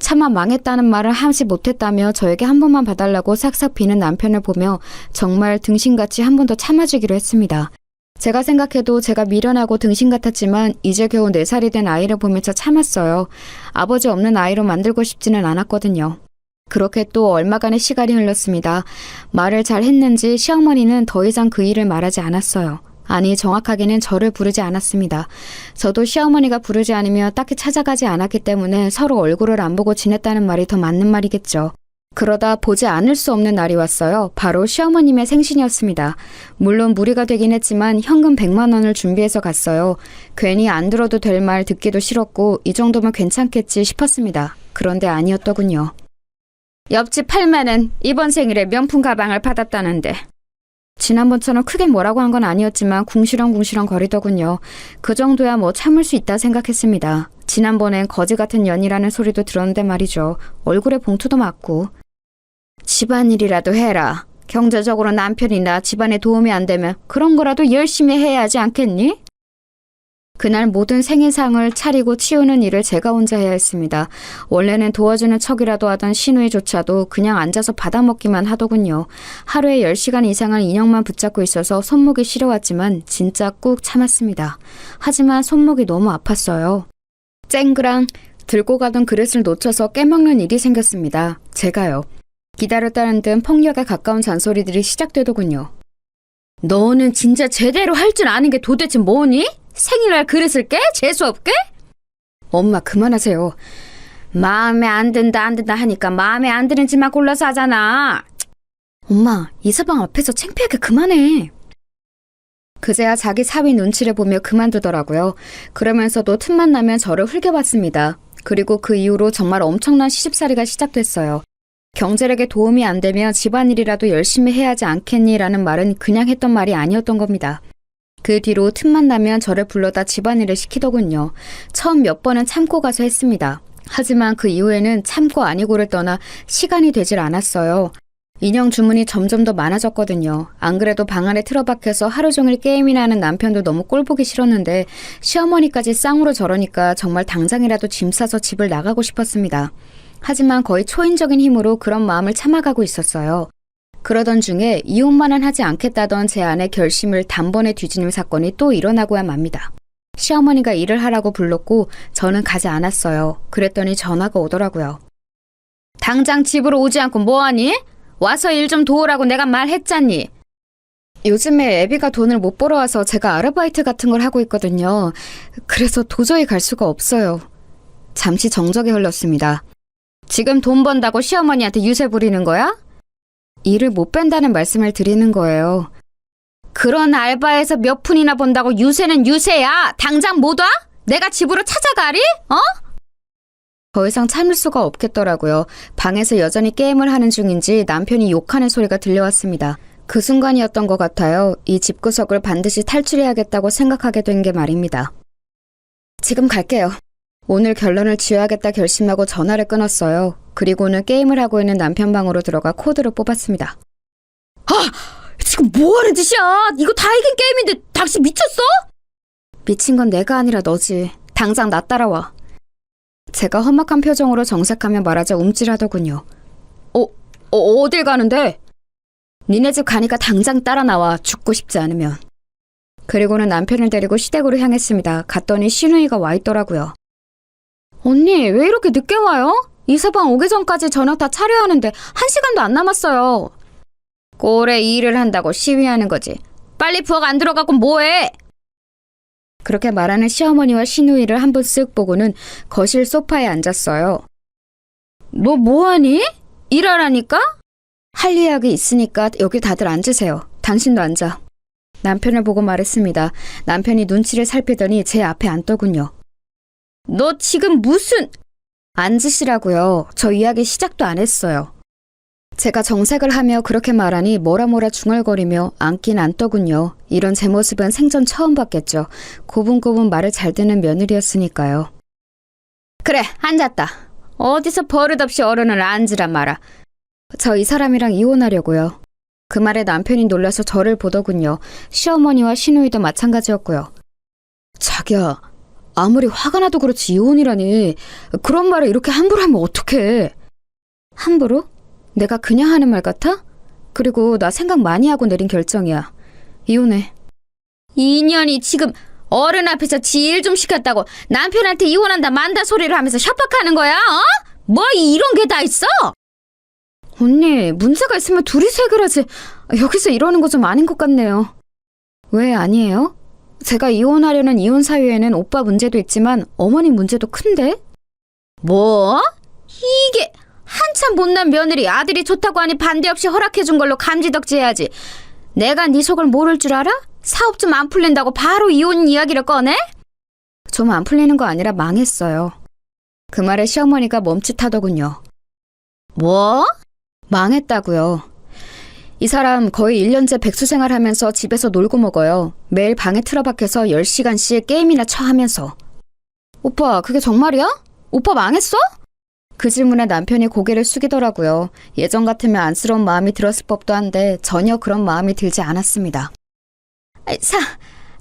차마 망했다는 말을 하지 못했다며 저에게 한 번만 봐달라고 싹싹 비는 남편을 보며 정말 등신같이 한 번 더 참아주기로 했습니다. 제가 생각해도 제가 미련하고 등신 같았지만 이제 겨우 4살이 된 아이를 보면서 참았어요. 아버지 없는 아이로 만들고 싶지는 않았거든요. 그렇게 또 얼마간의 시간이 흘렀습니다. 말을 잘 했는지 시어머니는 더 이상 그 일을 말하지 않았어요. 아니 정확하게는 저를 부르지 않았습니다. 저도 시어머니가 부르지 않으며 딱히 찾아가지 않았기 때문에 서로 얼굴을 안 보고 지냈다는 말이 더 맞는 말이겠죠. 그러다 보지 않을 수 없는 날이 왔어요. 바로 시어머님의 생신이었습니다. 물론 무리가 되긴 했지만 현금 100만 원을 준비해서 갔어요. 괜히 안 들어도 될 말 듣기도 싫었고 이 정도면 괜찮겠지 싶었습니다. 그런데 아니었더군요. 옆집 팔매는 이번 생일에 명품 가방을 받았다는데. 지난번처럼 크게 뭐라고 한 건 아니었지만 궁시렁궁시렁 거리더군요. 그 정도야 뭐 참을 수 있다 생각했습니다. 지난번엔 거지 같은 년이라는 소리도 들었는데 말이죠. 얼굴에 봉투도 맞고. 집안일이라도 해라. 경제적으로 남편이나 집안에 도움이 안 되면 그런 거라도 열심히 해야 하지 않겠니? 그날 모든 생일상을 차리고 치우는 일을 제가 혼자 해야 했습니다. 원래는 도와주는 척이라도 하던 시누이조차도 그냥 앉아서 받아먹기만 하더군요. 하루에 10시간 이상을 인형만 붙잡고 있어서 손목이 시려웠지만 진짜 꾹 참았습니다. 하지만 손목이 너무 아팠어요. 쨍그랑 들고 가던 그릇을 놓쳐서 깨먹는 일이 생겼습니다. 제가요. 기다렸다는 듯 폭력에 가까운 잔소리들이 시작되더군요. 너는 진짜 제대로 할 줄 아는 게 도대체 뭐니? 생일날 그릇을 깨? 재수없게? 엄마 그만하세요. 마음에 안 든다 하니까 마음에 안 드는 짓만 골라서 하잖아. 엄마 이 서방 앞에서 창피하게 그만해. 그제야 자기 사위 눈치를 보며 그만두더라고요. 그러면서도 틈만 나면 저를 흘겨봤습니다. 그리고 그 이후로 정말 엄청난 시집살이가 시작됐어요. 경제력에 도움이 안 되면 집안일이라도 열심히 해야 하지 않겠니? 라는 말은 그냥 했던 말이 아니었던 겁니다. 그 뒤로 틈만 나면 저를 불러다 집안일을 시키더군요. 처음 몇 번은 참고 가서 했습니다. 하지만 그 이후에는 참고 아니고를 떠나 시간이 되질 않았어요. 인형 주문이 점점 더 많아졌거든요. 안 그래도 방 안에 틀어박혀서 하루 종일 게임이나 하는 남편도 너무 꼴보기 싫었는데 시어머니까지 쌍으로 저러니까 정말 당장이라도 짐 싸서 집을 나가고 싶었습니다. 하지만 거의 초인적인 힘으로 그런 마음을 참아가고 있었어요. 그러던 중에 이혼만은 하지 않겠다던 제 아내 결심을 단번에 뒤지는 사건이 또 일어나고야 맙니다. 시어머니가 일을 하라고 불렀고 저는 가지 않았어요. 그랬더니 전화가 오더라고요. 당장 집으로 오지 않고 뭐하니? 와서 일 좀 도우라고 내가 말했잖니. 요즘에 애비가 돈을 못 벌어와서 제가 아르바이트 같은 걸 하고 있거든요. 그래서 도저히 갈 수가 없어요. 잠시 정적이 흘렀습니다. 지금 돈 번다고 시어머니한테 유세 부리는 거야? 일을 못 뺀다는 말씀을 드리는 거예요. 그런 알바에서 몇 푼이나 번다고 유세는 유세야. 당장 못 와? 내가 집으로 찾아가리? 어? 더 이상 참을 수가 없겠더라고요. 방에서 여전히 게임을 하는 중인지 남편이 욕하는 소리가 들려왔습니다. 그 순간이었던 것 같아요. 이 집구석을 반드시 탈출해야겠다고 생각하게 된 게 말입니다. 지금 갈게요. 오늘 결론을 지어야겠다 결심하고 전화를 끊었어요. 그리고는 게임을 하고 있는 남편 방으로 들어가 코드를 뽑았습니다. 아! 지금 뭐하는 짓이야? 이거 다 이긴 게임인데 당신 미쳤어? 미친 건 내가 아니라 너지. 당장 나 따라와. 제가 험악한 표정으로 정색하며 말하자 움찔하더군요. 어딜 가는데? 니네 집 가니까 당장 따라 나와, 죽고 싶지 않으면. 그리고는 남편을 데리고 시댁으로 향했습니다. 갔더니 시누이가 와 있더라고요. 언니, 왜 이렇게 늦게 와요? 이서방 오기 전까지 저녁 다 차려야 하는데 1시간도 안 남았어요. 꼴에 일을 한다고 시위하는 거지. 빨리 부엌 안 들어가고 뭐해? 그렇게 말하는 시어머니와 시누이를 한 번 쓱 보고는 거실 소파에 앉았어요. 너 뭐하니? 일하라니까? 할 이야기 있으니까 여기 다들 앉으세요. 당신도 앉아. 남편을 보고 말했습니다. 남편이 눈치를 살피더니 제 앞에 앉더군요. 너 지금 무슨... 앉으시라고요. 저 이야기 시작도 안 했어요. 제가 정색을 하며 그렇게 말하니 뭐라 중얼거리며 앉긴 앉더군요. 이런 제 모습은 생전 처음 봤겠죠. 고분고분 말을 잘 듣는 며느리였으니까요. 그래, 앉았다. 어디서 버릇없이 어른을 앉으라 마라. 저 이 사람이랑 이혼하려고요. 그 말에 남편이 놀라서 저를 보더군요. 시어머니와 시누이도 마찬가지였고요. 자기야, 아무리 화가 나도 그렇지 이혼이라니. 그런 말을 이렇게 함부로 하면 어떡해. 함부로? 내가 그냥 하는 말 같아? 그리고 나 생각 많이 하고 내린 결정이야. 이혼해. 이 년이 지금 어른 앞에서 지 일 좀 시켰다고 남편한테 이혼한다 만다 소리를 하면서 협박하는 거야? 어? 뭐 이런 게 다 있어? 언니, 문제가 있으면 둘이서 해결하지. 여기서 이러는 거 좀 아닌 것 같네요. 왜 아니에요? 제가 이혼하려는 이혼 사유에는 오빠 문제도 있지만 어머니 문제도 큰데? 뭐? 이게 한참 못난 며느리 아들이 좋다고 하니 반대 없이 허락해준 걸로 감지덕지해야지. 내가 네 속을 모를 줄 알아? 사업 좀 안 풀린다고 바로 이혼 이야기를 꺼내? 좀 안 풀리는 거 아니라 망했어요. 그 말에 시어머니가 멈칫하더군요. 뭐? 망했다고요. 이 사람 거의 1년째 백수생활 하면서 집에서 놀고 먹어요. 매일 방에 틀어박혀서 10시간씩 게임이나 하면서. 오빠, 그게 정말이야? 오빠 망했어? 그 질문에 남편이 고개를 숙이더라고요. 예전 같으면 안쓰러운 마음이 들었을 법도 한데 전혀 그런 마음이 들지 않았습니다.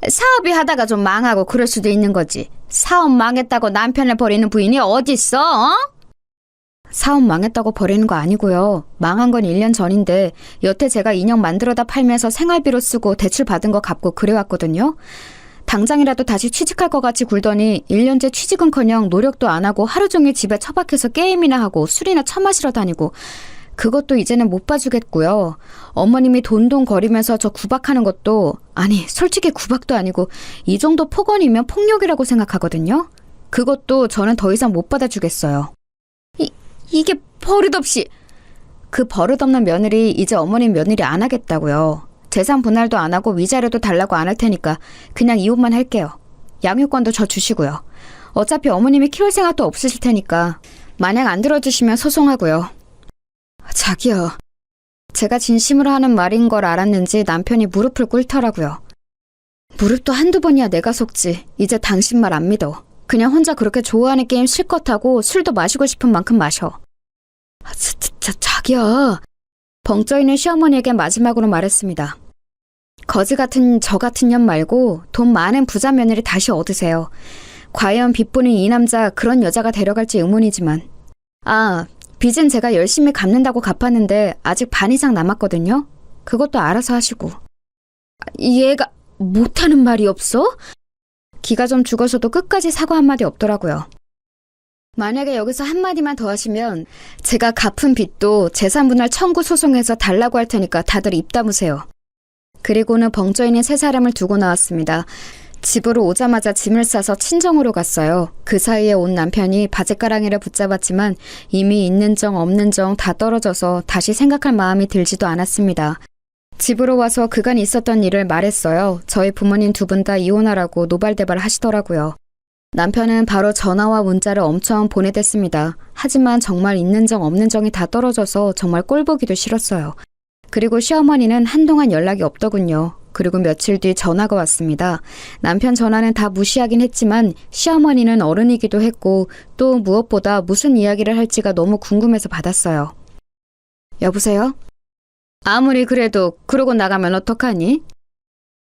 사업이 하다가 좀 망하고 그럴 수도 있는 거지. 사업 망했다고 남편을 버리는 부인이 어딨어? 어? 사업 망했다고 버리는 거 아니고요. 망한 건 1년 전인데 여태 제가 인형 만들어다 팔면서 생활비로 쓰고 대출 받은 거 갚고 그래왔거든요. 당장이라도 다시 취직할 것 같이 굴더니 1년째 취직은커녕 노력도 안 하고 하루 종일 집에 처박혀서 게임이나 하고 술이나 처마시러 다니고 그것도 이제는 못 봐주겠고요. 어머님이 돈돈거리면서 저 구박하는 것도 아니 솔직히 구박도 아니고 이 정도 폭언이면 폭력이라고 생각하거든요. 그것도 저는 더 이상 못 받아주겠어요. 이게 버릇없이. 그 버릇없는 며느리 이제 어머님 며느리 안 하겠다고요. 재산 분할도 안 하고 위자료도 달라고 안 할 테니까 그냥 이혼만 할게요. 양육권도 저 주시고요. 어차피 어머님이 키울 생각도 없으실 테니까 만약 안 들어주시면 소송하고요. 자기야. 제가 진심으로 하는 말인 걸 알았는지 남편이 무릎을 꿇더라고요. 무릎도 한두 번이야 내가 속지. 이제 당신 말 안 믿어. 그냥 혼자 그렇게 좋아하는 게임 실컷 하고 술도 마시고 싶은 만큼 마셔. 자기야. 벙쪄있는 시어머니에게 마지막으로 말했습니다. 거지 같은 저 같은 년 말고 돈 많은 부자 며느리 다시 얻으세요. 과연 빚보는 이 남자 그런 여자가 데려갈지 의문이지만. 빚은 제가 열심히 갚는다고 갚았는데 아직 반 이상 남았거든요. 그것도 알아서 하시고. 얘가 못하는 말이 없어? 기가 좀 죽어서도 끝까지 사과 한마디 없더라고요. 만약에 여기서 한마디만 더 하시면 제가 갚은 빚도 재산분할 청구 소송해서 달라고 할 테니까 다들 입 다무세요. 그리고는 벙쪄있는 세 사람을 두고 나왔습니다. 집으로 오자마자 짐을 싸서 친정으로 갔어요. 그 사이에 온 남편이 바짓가랑이를 붙잡았지만 이미 있는 정 없는 정 다 떨어져서 다시 생각할 마음이 들지도 않았습니다. 집으로 와서 그간 있었던 일을 말했어요. 저희 부모님 두 분 다 이혼하라고 노발대발 하시더라고요. 남편은 바로 전화와 문자를 엄청 보내댔습니다. 하지만 정말 있는 정 없는 정이 다 떨어져서 정말 꼴보기도 싫었어요. 그리고 시어머니는 한동안 연락이 없더군요. 그리고 며칠 뒤 전화가 왔습니다. 남편 전화는 다 무시하긴 했지만 시어머니는 어른이기도 했고 또 무엇보다 무슨 이야기를 할지가 너무 궁금해서 받았어요. 여보세요? 아무리 그래도 그러고 나가면 어떡하니?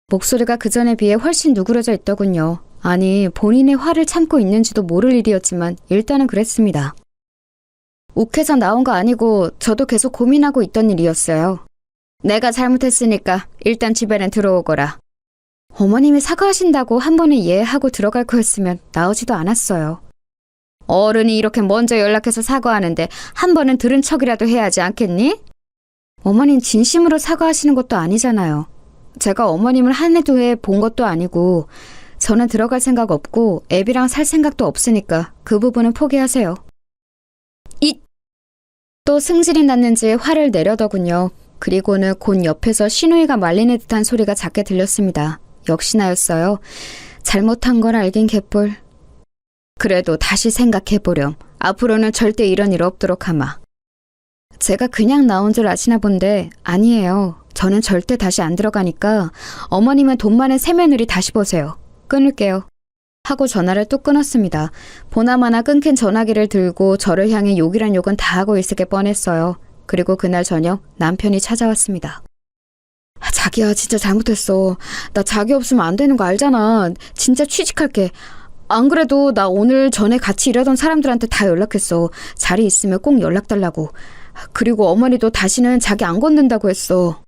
목소리가 그전에 비해 훨씬 누그러져 있더군요. 아니 본인의 화를 참고 있는지도 모를 일이었지만 일단은 그랬습니다. 욱해서 나온 거 아니고 저도 계속 고민하고 있던 일이었어요. 내가 잘못했으니까 일단 집에는 들어오거라. 어머님이 사과하신다고 한 번에 이해하고 들어갈 거였으면 나오지도 않았어요. 어른이 이렇게 먼저 연락해서 사과하는데 한 번은 들은 척이라도 해야지 않겠니? 어머님 진심으로 사과하시는 것도 아니잖아요. 제가 어머님을 한 해 두 해 본 것도 아니고 저는 들어갈 생각 없고 애비랑 살 생각도 없으니까 그 부분은 포기하세요. 또 승질이 났는지 화를 내려더군요. 그리고는 곧 옆에서 신우이가 말리는 듯한 소리가 작게 들렸습니다. 역시나였어요. 잘못한 걸 알긴 개뿔. 그래도 다시 생각해보렴. 앞으로는 절대 이런 일 없도록 하마. 제가 그냥 나온 줄 아시나 본데 아니에요. 저는 절대 다시 안 들어가니까 어머님은 돈 많은 새며느리 다시 보세요. 끊을게요. 하고 전화를 뚝 끊었습니다. 보나마나 끊긴 전화기를 들고 저를 향해 욕이란 욕은 다 하고 있을 게 뻔했어요. 그리고 그날 저녁 남편이 찾아왔습니다. 자기야, 진짜 잘못했어. 나 자기 없으면 안 되는 거 알잖아. 진짜 취직할게. 안 그래도 나 오늘 전에 같이 일하던 사람들한테 다 연락했어. 자리 있으면 꼭 연락 달라고. 그리고 어머니도 다시는 자기 안 건든다고 했어.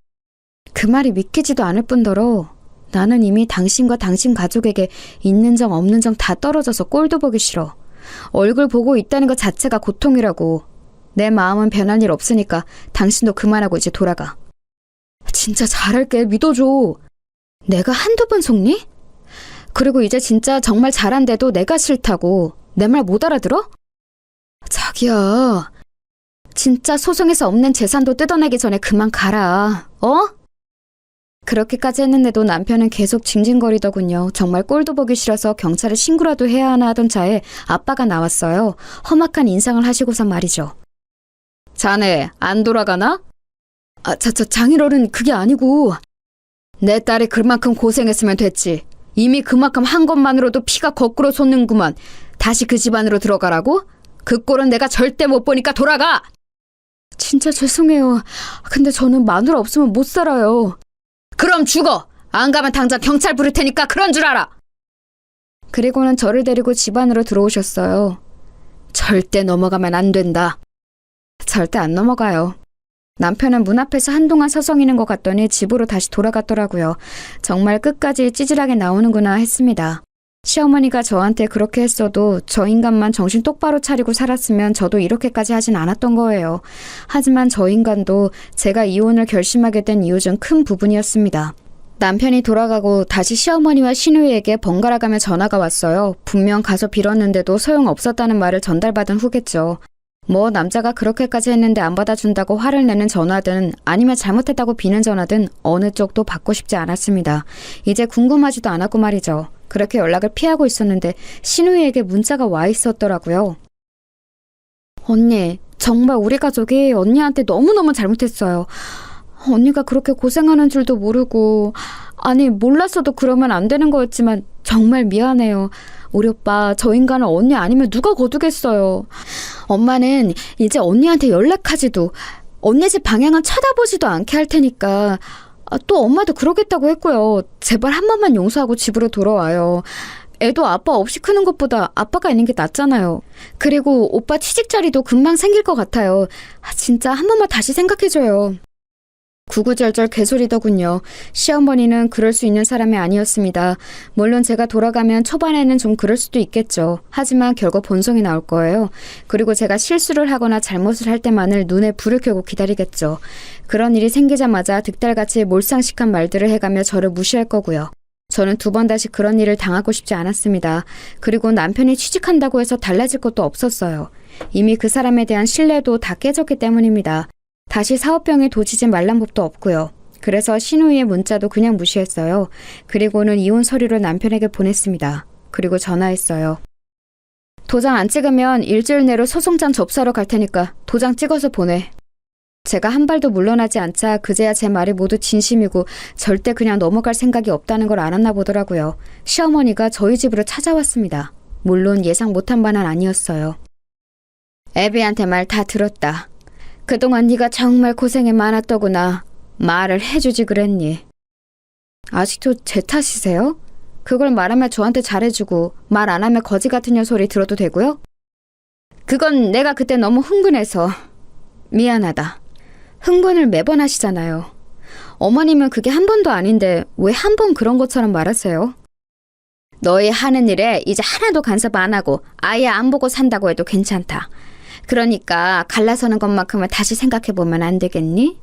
그 말이 믿기지도 않을 뿐더러 나는 이미 당신과 당신 가족에게 있는 정 없는 정 다 떨어져서 꼴도 보기 싫어. 얼굴 보고 있다는 것 자체가 고통이라고. 내 마음은 변할 일 없으니까 당신도 그만하고 이제 돌아가. 진짜 잘할게. 믿어줘. 내가 한두 번 속니? 그리고 이제 진짜 정말 잘한데도 내가 싫다고. 내 말 못 알아들어? 자기야. 진짜 소송에서 없는 재산도 뜯어내기 전에 그만 가라. 어? 그렇게까지 했는데도 남편은 계속 징징거리더군요. 정말 꼴도 보기 싫어서 경찰에 신고라도 해야 하나 하던 차에 아빠가 나왔어요. 험악한 인상을 하시고선 말이죠. 자네 안 돌아가나? 장인어른 그게 아니고. 내 딸이 그만큼 고생했으면 됐지. 이미 그만큼 한 것만으로도 피가 거꾸로 솟는구만. 다시 그 집안으로 들어가라고? 그 꼴은 내가 절대 못 보니까 돌아가! 진짜 죄송해요. 근데 저는 마누라 없으면 못 살아요. 그럼 죽어! 안 가면 당장 경찰 부를 테니까 그런 줄 알아! 그리고는 저를 데리고 집 안으로 들어오셨어요. 절대 넘어가면 안 된다. 절대 안 넘어가요. 남편은 문 앞에서 한동안 서성이는 것 같더니 집으로 다시 돌아갔더라고요. 정말 끝까지 찌질하게 나오는구나 했습니다. 시어머니가 저한테 그렇게 했어도 저 인간만 정신 똑바로 차리고 살았으면 저도 이렇게까지 하진 않았던 거예요. 하지만 저 인간도 제가 이혼을 결심하게 된 이유 중 큰 부분이었습니다. 남편이 돌아가고 다시 시어머니와 시누이에게 번갈아가며 전화가 왔어요. 분명 가서 빌었는데도 소용없었다는 말을 전달받은 후겠죠. 뭐 남자가 그렇게까지 했는데 안 받아준다고 화를 내는 전화든 아니면 잘못했다고 비는 전화든 어느 쪽도 받고 싶지 않았습니다. 이제 궁금하지도 않았고 말이죠. 그렇게 연락을 피하고 있었는데 신우이에게 문자가 와 있었더라고요. 언니, 정말 우리 가족이 언니한테 너무너무 잘못했어요. 언니가 그렇게 고생하는 줄도 모르고, 아니 몰랐어도 그러면 안 되는 거였지만 정말 미안해요. 우리 오빠 저 인간은 언니 아니면 누가 거두겠어요. 엄마는 이제 언니한테 연락하지도 언니 집 방향은 쳐다보지도 않게 할 테니까 또 엄마도 그러겠다고 했고요. 제발 한 번만 용서하고 집으로 돌아와요. 애도 아빠 없이 크는 것보다 아빠가 있는 게 낫잖아요. 그리고 오빠 취직 자리도 금방 생길 것 같아요. 진짜 한 번만 다시 생각해줘요. 구구절절 개소리더군요. 시어머니는 그럴 수 있는 사람이 아니었습니다. 물론 제가 돌아가면 초반에는 좀 그럴 수도 있겠죠. 하지만 결국 본성이 나올 거예요. 그리고 제가 실수를 하거나 잘못을 할 때만을 눈에 불을 켜고 기다리겠죠. 그런 일이 생기자마자 득달같이 몰상식한 말들을 해가며 저를 무시할 거고요. 저는 두 번 다시 그런 일을 당하고 싶지 않았습니다. 그리고 남편이 취직한다고 해서 달라질 것도 없었어요. 이미 그 사람에 대한 신뢰도 다 깨졌기 때문입니다. 다시 사업병에 도지진 말란 법도 없고요. 그래서 신우이의 문자도 그냥 무시했어요. 그리고는 이혼 서류를 남편에게 보냈습니다. 그리고 전화했어요. 도장 안 찍으면 일주일 내로 소송장 접수하러 갈 테니까 도장 찍어서 보내. 제가 한 발도 물러나지 않자 그제야 제 말이 모두 진심이고 절대 그냥 넘어갈 생각이 없다는 걸 알았나 보더라고요. 시어머니가 저희 집으로 찾아왔습니다. 물론 예상 못한 바는 아니었어요. 애비한테 말 다 들었다. 그동안 네가 정말 고생이 많았더구나. 말을 해주지 그랬니? 아직도 제 탓이세요? 그걸 말하면 저한테 잘해주고 말 안 하면 거지 같은 년 소리 들어도 되고요? 그건 내가 그때 너무 흥분해서 미안하다. 흥분을 매번 하시잖아요. 어머님은 그게 한 번도 아닌데 왜 한 번 그런 것처럼 말하세요? 너희 하는 일에 이제 하나도 간섭 안 하고 아예 안 보고 산다고 해도 괜찮다. 그러니까 갈라서는 것만큼은 다시 생각해보면 안 되겠니?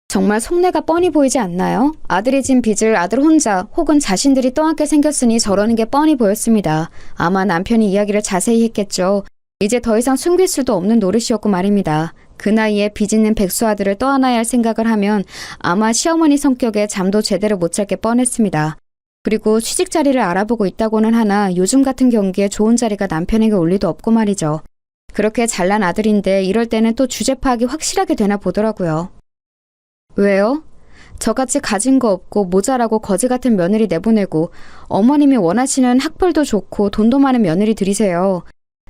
정말 속내가 뻔히 보이지 않나요? 아들이 진 빚을 아들 혼자 혹은 자신들이 떠안게 생겼으니 저러는 게 뻔히 보였습니다. 아마 남편이 이야기를 자세히 했겠죠. 이제 더 이상 숨길 수도 없는 노릇이었고 말입니다. 그 나이에 빚 있는 백수 아들을 떠안아야 할 생각을 하면 아마 시어머니 성격에 잠도 제대로 못 잘 게 뻔했습니다. 그리고 취직 자리를 알아보고 있다고는 하나 요즘 같은 경기에 좋은 자리가 남편에게 올 리도 없고 말이죠. 그렇게 잘난 아들인데 이럴 때는 또 주제 파악이 확실하게 되나 보더라고요. 왜요? 저같이 가진 거 없고 모자라고 거지 같은 며느리 내보내고 어머님이 원하시는 학벌도 좋고 돈도 많은 며느리 들이세요.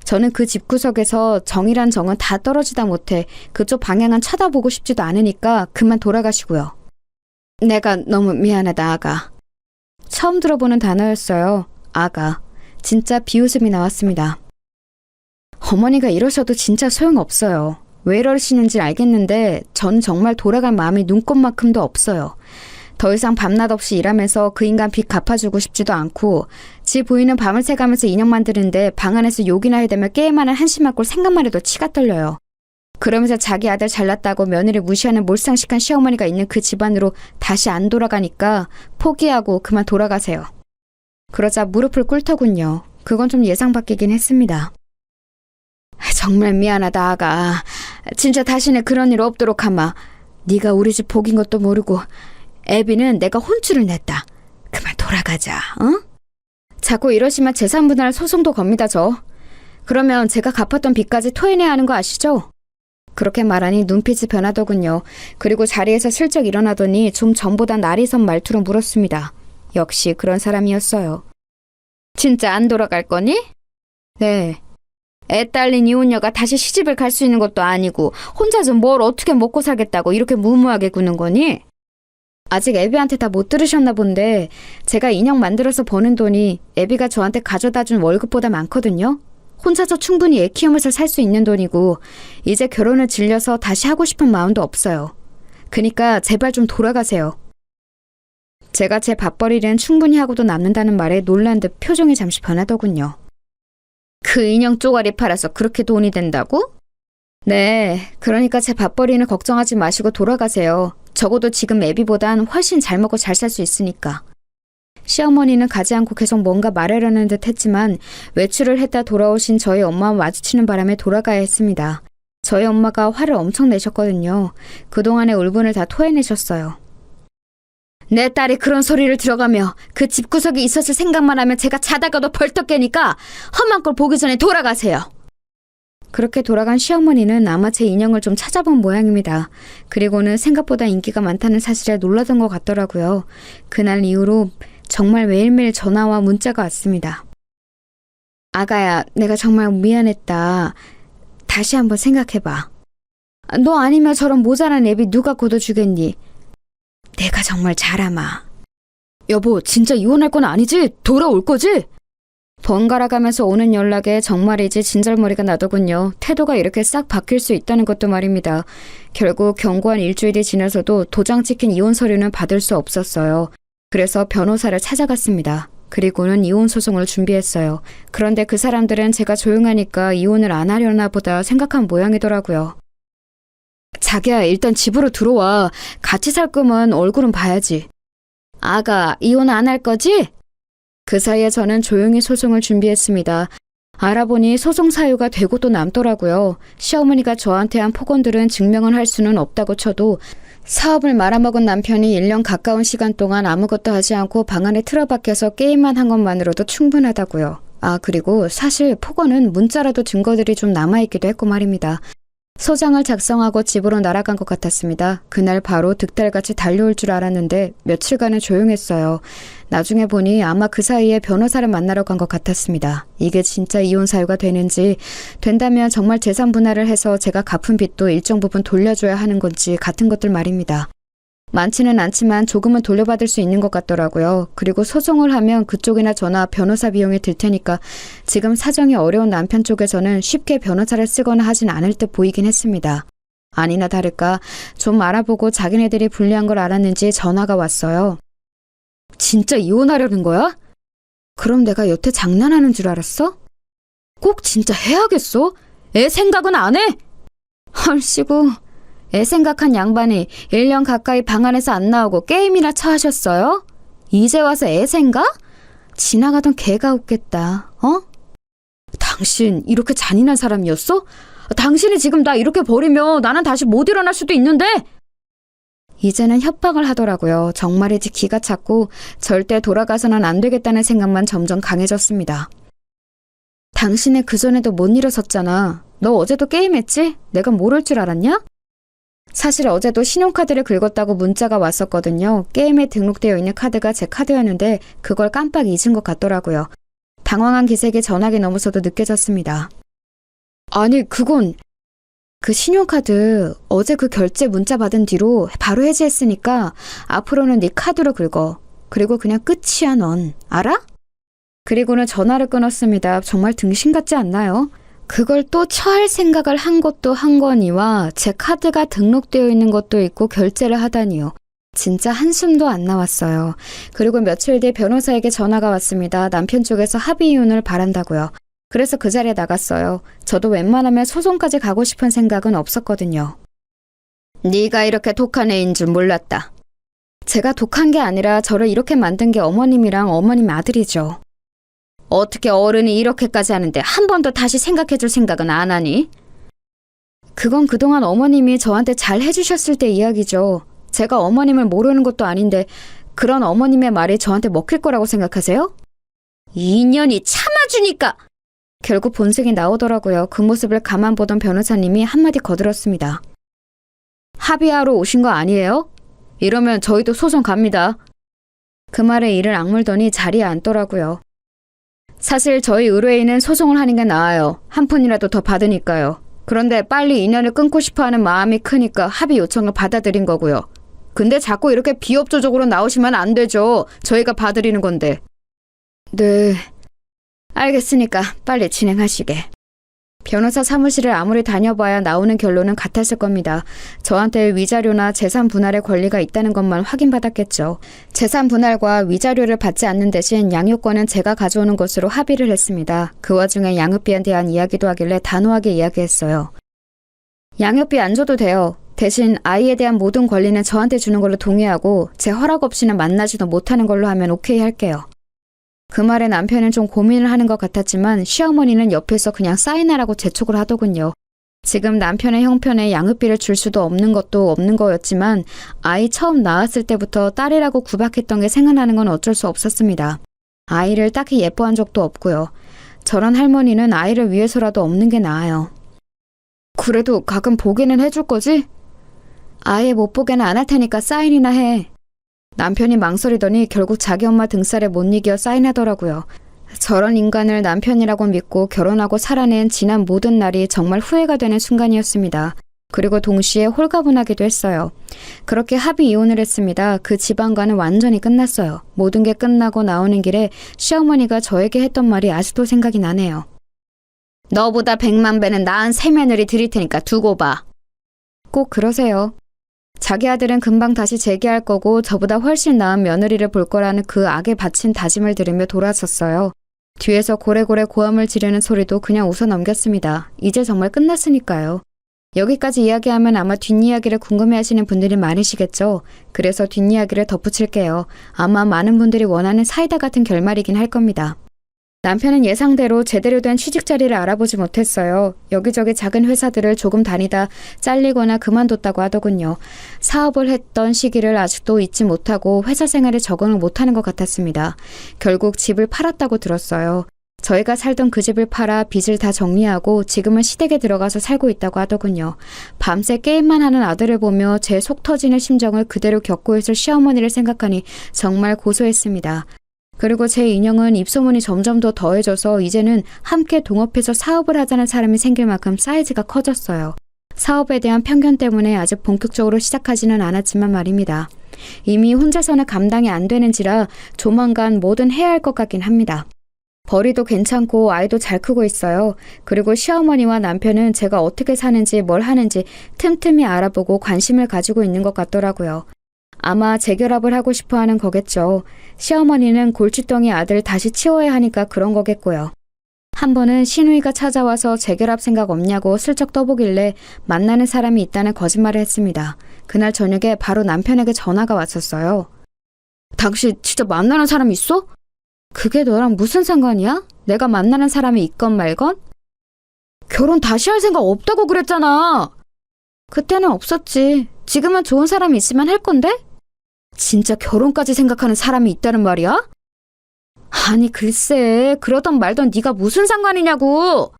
저는 그 집구석에서 정이란 정은 다 떨어지다 못해 그쪽 방향은 쳐다보고 싶지도 않으니까 그만 돌아가시고요. 내가 너무 미안하다, 아가. 처음 들어보는 단어였어요. 아가. 진짜 비웃음이 나왔습니다. 어머니가 이러셔도 진짜 소용없어요. 왜 이러시는지 알겠는데 전 정말 돌아갈 마음이 눈꼽만큼도 없어요. 더 이상 밤낮 없이 일하면서 그 인간 빚 갚아주고 싶지도 않고 지 부인은 밤을 새가면서 인형 만드는데 방 안에서 욕이나 해대며 게임하는 한심한 꼴 생각만 해도 치가 떨려요. 그러면서 자기 아들 잘났다고 며느리 무시하는 몰상식한 시어머니가 있는 그 집안으로 다시 안 돌아가니까 포기하고 그만 돌아가세요. 그러자 무릎을 꿇더군요. 그건 좀 예상 밖이긴 했습니다. 정말 미안하다, 아가. 진짜 다시는 그런 일 없도록 하마. 네가 우리 집 복인 것도 모르고 애비는 내가 혼쭐을 냈다. 그만 돌아가자, 어? 자꾸 이러시면 재산분할 소송도 겁니다, 저. 그러면 제가 갚았던 빚까지 토해내야 하는 거 아시죠? 그렇게 말하니 눈빛이 변하더군요. 그리고 자리에서 슬쩍 일어나더니 좀 전보다 날이 선 말투로 물었습니다. 역시 그런 사람이었어요. 진짜 안 돌아갈 거니? 네. 애 딸린 이혼녀가 다시 시집을 갈 수 있는 것도 아니고 혼자서 뭘 어떻게 먹고 살겠다고 이렇게 무모하게 구는 거니? 아직 애비한테 다 못 들으셨나 본데 제가 인형 만들어서 버는 돈이 애비가 저한테 가져다 준 월급보다 많거든요. 혼자서 충분히 애 키우면서 살 수 있는 돈이고 이제 결혼을 질려서 다시 하고 싶은 마음도 없어요. 그니까 제발 좀 돌아가세요. 제가 제 밥벌이는 충분히 하고도 남는다는 말에 놀란 듯 표정이 잠시 변하더군요. 그 인형 쪼가리 팔아서 그렇게 돈이 된다고? 네, 그러니까 제 밥벌이는 걱정하지 마시고 돌아가세요. 적어도 지금 애비보단 훨씬 잘 먹고 잘 살 수 있으니까. 시어머니는 가지 않고 계속 뭔가 말하려는 듯 했지만 외출을 했다 돌아오신 저희 엄마와 마주치는 바람에 돌아가야 했습니다. 저희 엄마가 화를 엄청 내셨거든요. 그동안의 울분을 다 토해내셨어요. 내 딸이 그런 소리를 들어가며 그 집구석에 있었을 생각만 하면 제가 자다가도 벌떡 깨니까 험한 꼴 보기 전에 돌아가세요. 그렇게 돌아간 시어머니는 아마 제 인형을 좀 찾아본 모양입니다. 그리고는 생각보다 인기가 많다는 사실에 놀라던 것 같더라고요. 그날 이후로 정말 매일매일 전화와 문자가 왔습니다. 아가야, 내가 정말 미안했다. 다시 한번 생각해봐. 너 아니면 저런 모자란 애비 누가 걷어주겠니? 내가 정말 잘하마. 여보, 진짜 이혼할 건 아니지? 돌아올 거지? 번갈아 가면서 오는 연락에 정말이지 진절머리가 나더군요. 태도가 이렇게 싹 바뀔 수 있다는 것도 말입니다. 결국 경고한 일주일이 지나서도 도장 찍힌 이혼 서류는 받을 수 없었어요. 그래서 변호사를 찾아갔습니다. 그리고는 이혼 소송을 준비했어요. 그런데 그 사람들은 제가 조용하니까 이혼을 안 하려나 보다 생각한 모양이더라고요. 자기야, 일단 집으로 들어와. 같이 살 거면 얼굴은 봐야지. 아가, 이혼 안 할 거지? 그 사이에 저는 조용히 소송을 준비했습니다. 알아보니 소송 사유가 되고 또 남더라고요. 시어머니가 저한테 한 폭언들은 증명을 할 수는 없다고 쳐도 사업을 말아먹은 남편이 1년 가까운 시간 동안 아무것도 하지 않고 방 안에 틀어박혀서 게임만 한 것만으로도 충분하다고요. 아, 그리고 사실 폭언은 문자라도 증거들이 좀 남아있기도 했고 말입니다. 소장을 작성하고 집으로 날아간 것 같았습니다. 그날 바로 득달같이 달려올 줄 알았는데 며칠간은 조용했어요. 나중에 보니 아마 그 사이에 변호사를 만나러 간 것 같았습니다. 이게 진짜 이혼 사유가 되는지, 된다면 정말 재산 분할을 해서 제가 갚은 빚도 일정 부분 돌려줘야 하는 건지 같은 것들 말입니다. 많지는 않지만 조금은 돌려받을 수 있는 것 같더라고요. 그리고 소송을 하면 그쪽이나 저나 변호사 비용이 들 테니까 지금 사정이 어려운 남편 쪽에서는 쉽게 변호사를 쓰거나 하진 않을 듯 보이긴 했습니다. 아니나 다를까 좀 알아보고 자기네들이 불리한 걸 알았는지 전화가 왔어요. 진짜 이혼하려는 거야? 그럼 내가 여태 장난하는 줄 알았어? 꼭 진짜 해야겠어? 애 생각은 안 해? 헐씨구, 애 생각한 양반이 1년 가까이 방 안에서 안 나오고 게임이나 차하셨어요? 이제 와서 애 생각? 지나가던 개가 웃겠다, 어? 당신 이렇게 잔인한 사람이었어? 당신이 지금 나 이렇게 버리면 나는 다시 못 일어날 수도 있는데! 이제는 협박을 하더라고요. 정말이지 기가 찼고 절대 돌아가서는 안 되겠다는 생각만 점점 강해졌습니다. 당신은 그전에도 못 일어섰잖아. 너 어제도 게임했지? 내가 모를 줄 알았냐? 사실 어제도 신용카드를 긁었다고 문자가 왔었거든요. 게임에 등록되어 있는 카드가 제 카드였는데 그걸 깜빡 잊은 것 같더라고요. 당황한 기색이 전화기 너머서도 느껴졌습니다. 아니, 그건 그 신용카드 어제 그 결제 문자 받은 뒤로 바로 해지했으니까 앞으로는 네 카드로 긁어. 그리고 그냥 끝이야 넌. 알아? 그리고는 전화를 끊었습니다. 정말 등신 같지 않나요? 그걸 또 처할 생각을 한 것도 한 거니와 제 카드가 등록되어 있는 것도 있고 결제를 하다니요. 진짜 한숨도 안 나왔어요. 그리고 며칠 뒤 변호사에게 전화가 왔습니다. 남편 쪽에서 합의 이혼을 바란다고요. 그래서 그 자리에 나갔어요. 저도 웬만하면 소송까지 가고 싶은 생각은 없었거든요. 네가 이렇게 독한 애인 줄 몰랐다. 제가 독한 게 아니라 저를 이렇게 만든 게 어머님이랑 어머님 아들이죠. 어떻게 어른이 이렇게까지 하는데 한 번도 다시 생각해줄 생각은 안 하니? 그건 그동안 어머님이 저한테 잘 해주셨을 때 이야기죠. 제가 어머님을 모르는 것도 아닌데 그런 어머님의 말이 저한테 먹힐 거라고 생각하세요? 2년이 참아주니까! 결국 본색이 나오더라고요. 그 모습을 가만 보던 변호사님이 한마디 거들었습니다. 합의하러 오신 거 아니에요? 이러면 저희도 소송 갑니다. 그 말에 이를 악물더니 자리에 앉더라고요. 사실 저희 의뢰인은 소송을 하는 게 나아요. 한 푼이라도 더 받으니까요. 그런데 빨리 인연을 끊고 싶어하는 마음이 크니까 합의 요청을 받아들인 거고요. 근데 자꾸 이렇게 비협조적으로 나오시면 안 되죠. 저희가 봐드리는 건데. 네, 알겠으니까 빨리 진행하시게. 변호사 사무실을 아무리 다녀봐야 나오는 결론은 같았을 겁니다. 저한테 위자료나 재산 분할의 권리가 있다는 것만 확인받았겠죠. 재산 분할과 위자료를 받지 않는 대신 양육권은 제가 가져오는 것으로 합의를 했습니다. 그 와중에 양육비에 대한 이야기도 하길래 단호하게 이야기했어요. 양육비 안 줘도 돼요. 대신 아이에 대한 모든 권리는 저한테 주는 걸로 동의하고 제 허락 없이는 만나지도 못하는 걸로 하면 오케이 할게요. 그 말에 남편은 좀 고민을 하는 것 같았지만 시어머니는 옆에서 그냥 사인하라고 재촉을 하더군요. 지금 남편의 형편에 양육비를 줄 수도 없는 것도 없는 거였지만 아이 처음 낳았을 때부터 딸이라고 구박했던 게 생각나는 건 어쩔 수 없었습니다. 아이를 딱히 예뻐한 적도 없고요. 저런 할머니는 아이를 위해서라도 없는 게 나아요. 그래도 가끔 보기는 해줄 거지? 아예 못 보게는 안 할 테니까 사인이나 해. 남편이 망설이더니 결국 자기 엄마 등살에 못 이겨 사인하더라고요. 저런 인간을 남편이라고 믿고 결혼하고 살아낸 지난 모든 날이 정말 후회가 되는 순간이었습니다. 그리고 동시에 홀가분하기도 했어요. 그렇게 합의 이혼을 했습니다. 그 집안과는 완전히 끝났어요. 모든 게 끝나고 나오는 길에 시어머니가 저에게 했던 말이 아직도 생각이 나네요. 너보다 100만 배는 나은 새 며느리 드릴 테니까 두고 봐. 꼭 그러세요. 자기 아들은 금방 다시 재기할 거고 저보다 훨씬 나은 며느리를 볼 거라는 그 악에 바친 다짐을 들으며 돌아섰어요. 뒤에서 고래고래 고함을 지르는 소리도 그냥 웃어 넘겼습니다. 이제 정말 끝났으니까요. 여기까지 이야기하면 아마 뒷이야기를 궁금해하시는 분들이 많으시겠죠. 그래서 뒷이야기를 덧붙일게요. 아마 많은 분들이 원하는 사이다 같은 결말이긴 할 겁니다. 남편은 예상대로 제대로 된 취직 자리를 알아보지 못했어요. 여기저기 작은 회사들을 조금 다니다 잘리거나 그만뒀다고 하더군요. 사업을 했던 시기를 아직도 잊지 못하고 회사 생활에 적응을 못하는 것 같았습니다. 결국 집을 팔았다고 들었어요. 저희가 살던 그 집을 팔아 빚을 다 정리하고 지금은 시댁에 들어가서 살고 있다고 하더군요. 밤새 게임만 하는 아들을 보며 제 속 터지는 심정을 그대로 겪고 있을 시어머니를 생각하니 정말 고소했습니다. 그리고 제 인형은 입소문이 점점 더 더해져서 이제는 함께 동업해서 사업을 하자는 사람이 생길 만큼 사이즈가 커졌어요. 사업에 대한 편견 때문에 아직 본격적으로 시작하지는 않았지만 말입니다. 이미 혼자서는 감당이 안 되는지라 조만간 뭐든 해야 할 것 같긴 합니다. 벌이도 괜찮고 아이도 잘 크고 있어요. 그리고 시어머니와 남편은 제가 어떻게 사는지 뭘 하는지 틈틈이 알아보고 관심을 가지고 있는 것 같더라고요. 아마 재결합을 하고 싶어 하는 거겠죠. 시어머니는 골칫덩이 아들 다시 치워야 하니까 그런 거겠고요. 한 번은 시누이가 찾아와서 재결합 생각 없냐고 슬쩍 떠보길래 만나는 사람이 있다는 거짓말을 했습니다. 그날 저녁에 바로 남편에게 전화가 왔었어요. 당신 진짜 만나는 사람 있어? 그게 너랑 무슨 상관이야? 내가 만나는 사람이 있건 말건? 결혼 다시 할 생각 없다고 그랬잖아. 그때는 없었지. 지금은 좋은 사람이 있으면 할 건데? 진짜 결혼까지 생각하는 사람이 있다는 말이야? 아니 글쎄 그러던 말던 네가 무슨 상관이냐고.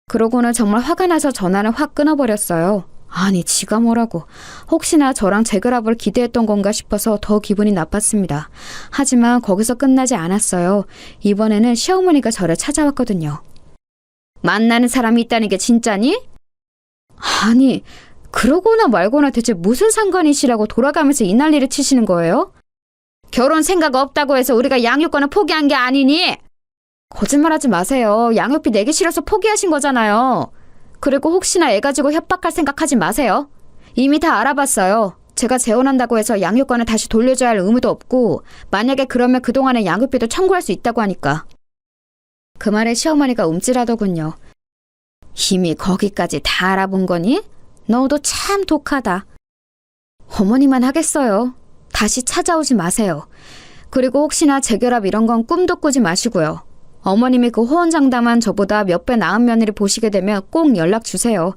그러고는 정말 화가 나서 전화를 확 끊어버렸어요. 아니 지가 뭐라고. 혹시나 저랑 재결합을 기대했던 건가 싶어서 더 기분이 나빴습니다. 하지만 거기서 끝나지 않았어요. 이번에는 시어머니가 저를 찾아왔거든요. 만나는 사람이 있다는 게 진짜니? 아니 그러거나 말거나 대체 무슨 상관이시라고 돌아가면서 이 난리를 치시는 거예요? 결혼 생각 없다고 해서 우리가 양육권을 포기한 게 아니니? 거짓말하지 마세요. 양육비 내기 싫어서 포기하신 거잖아요. 그리고 혹시나 애 가지고 협박할 생각하지 마세요. 이미 다 알아봤어요. 제가 재혼한다고 해서 양육권을 다시 돌려줘야 할 의무도 없고 만약에 그러면 그동안의 양육비도 청구할 수 있다고 하니까. 그 말에 시어머니가 움찔하더군요. 이미 거기까지 다 알아본 거니? 너도 참 독하다. 어머니만 하겠어요. 다시 찾아오지 마세요. 그리고 혹시나 재결합 이런 건 꿈도 꾸지 마시고요. 어머님이 그 호언장담한 저보다 몇 배 나은 며느리 보시게 되면 꼭 연락 주세요.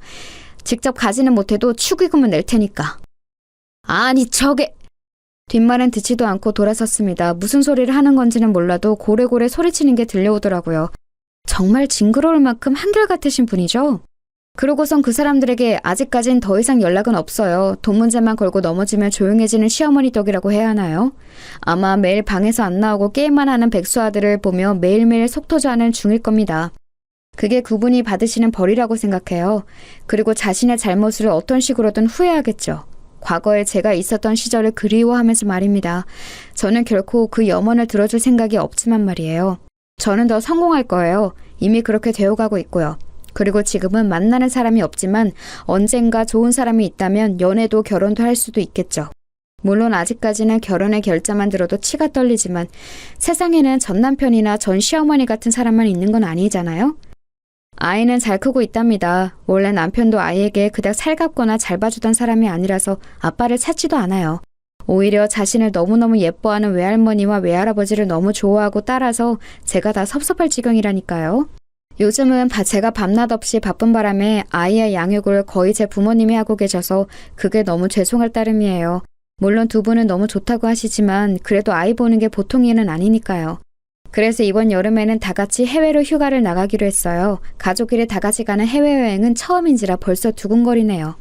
직접 가지는 못해도 축의금은 낼 테니까. 아니 저게... 뒷말은 듣지도 않고 돌아섰습니다. 무슨 소리를 하는 건지는 몰라도 고래고래 소리치는 게 들려오더라고요. 정말 징그러울 만큼 한결같으신 분이죠. 그러고선 그 사람들에게 아직까진 더 이상 연락은 없어요. 돈 문제만 걸고 넘어지면 조용해지는 시어머니 덕이라고 해야 하나요? 아마 매일 방에서 안 나오고 게임만 하는 백수 아들을 보며 매일매일 속 터져하는 중일 겁니다. 그게 그분이 받으시는 벌이라고 생각해요. 그리고 자신의 잘못을 어떤 식으로든 후회하겠죠. 과거에 제가 있었던 시절을 그리워하면서 말입니다. 저는 결코 그 염원을 들어줄 생각이 없지만 말이에요. 저는 더 성공할 거예요. 이미 그렇게 되어가고 있고요. 그리고 지금은 만나는 사람이 없지만 언젠가 좋은 사람이 있다면 연애도 결혼도 할 수도 있겠죠. 물론 아직까지는 결혼의 결자만 들어도 치가 떨리지만 세상에는 전 남편이나 전 시어머니 같은 사람만 있는 건 아니잖아요. 아이는 잘 크고 있답니다. 원래 남편도 아이에게 그닥 살갑거나 잘 봐주던 사람이 아니라서 아빠를 찾지도 않아요. 오히려 자신을 너무너무 예뻐하는 외할머니와 외할아버지를 너무 좋아하고 따라서 제가 다 섭섭할 지경이라니까요. 요즘은 제가 밤낮 없이 바쁜 바람에 아이의 양육을 거의 제 부모님이 하고 계셔서 그게 너무 죄송할 따름이에요. 물론 두 분은 너무 좋다고 하시지만 그래도 아이 보는 게 보통 일은 아니니까요. 그래서 이번 여름에는 다 같이 해외로 휴가를 나가기로 했어요. 가족끼리 다 같이 가는 해외여행은 처음인지라 벌써 두근거리네요.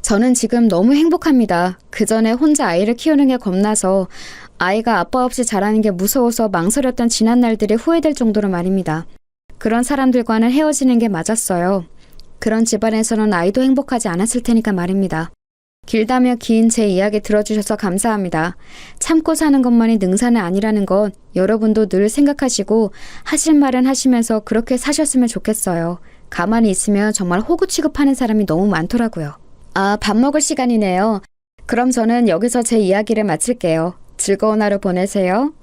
저는 지금 너무 행복합니다. 그 전에 혼자 아이를 키우는 게 겁나서 아이가 아빠 없이 자라는 게 무서워서 망설였던 지난 날들이 후회될 정도로 말입니다. 그런 사람들과는 헤어지는 게 맞았어요. 그런 집안에서는 아이도 행복하지 않았을 테니까 말입니다. 길다며 긴 제 이야기 들어주셔서 감사합니다. 참고 사는 것만이 능사는 아니라는 것 여러분도 늘 생각하시고 하실 말은 하시면서 그렇게 사셨으면 좋겠어요. 가만히 있으면 정말 호구 취급하는 사람이 너무 많더라고요. 아, 밥 먹을 시간이네요. 그럼 저는 여기서 제 이야기를 마칠게요. 즐거운 하루 보내세요.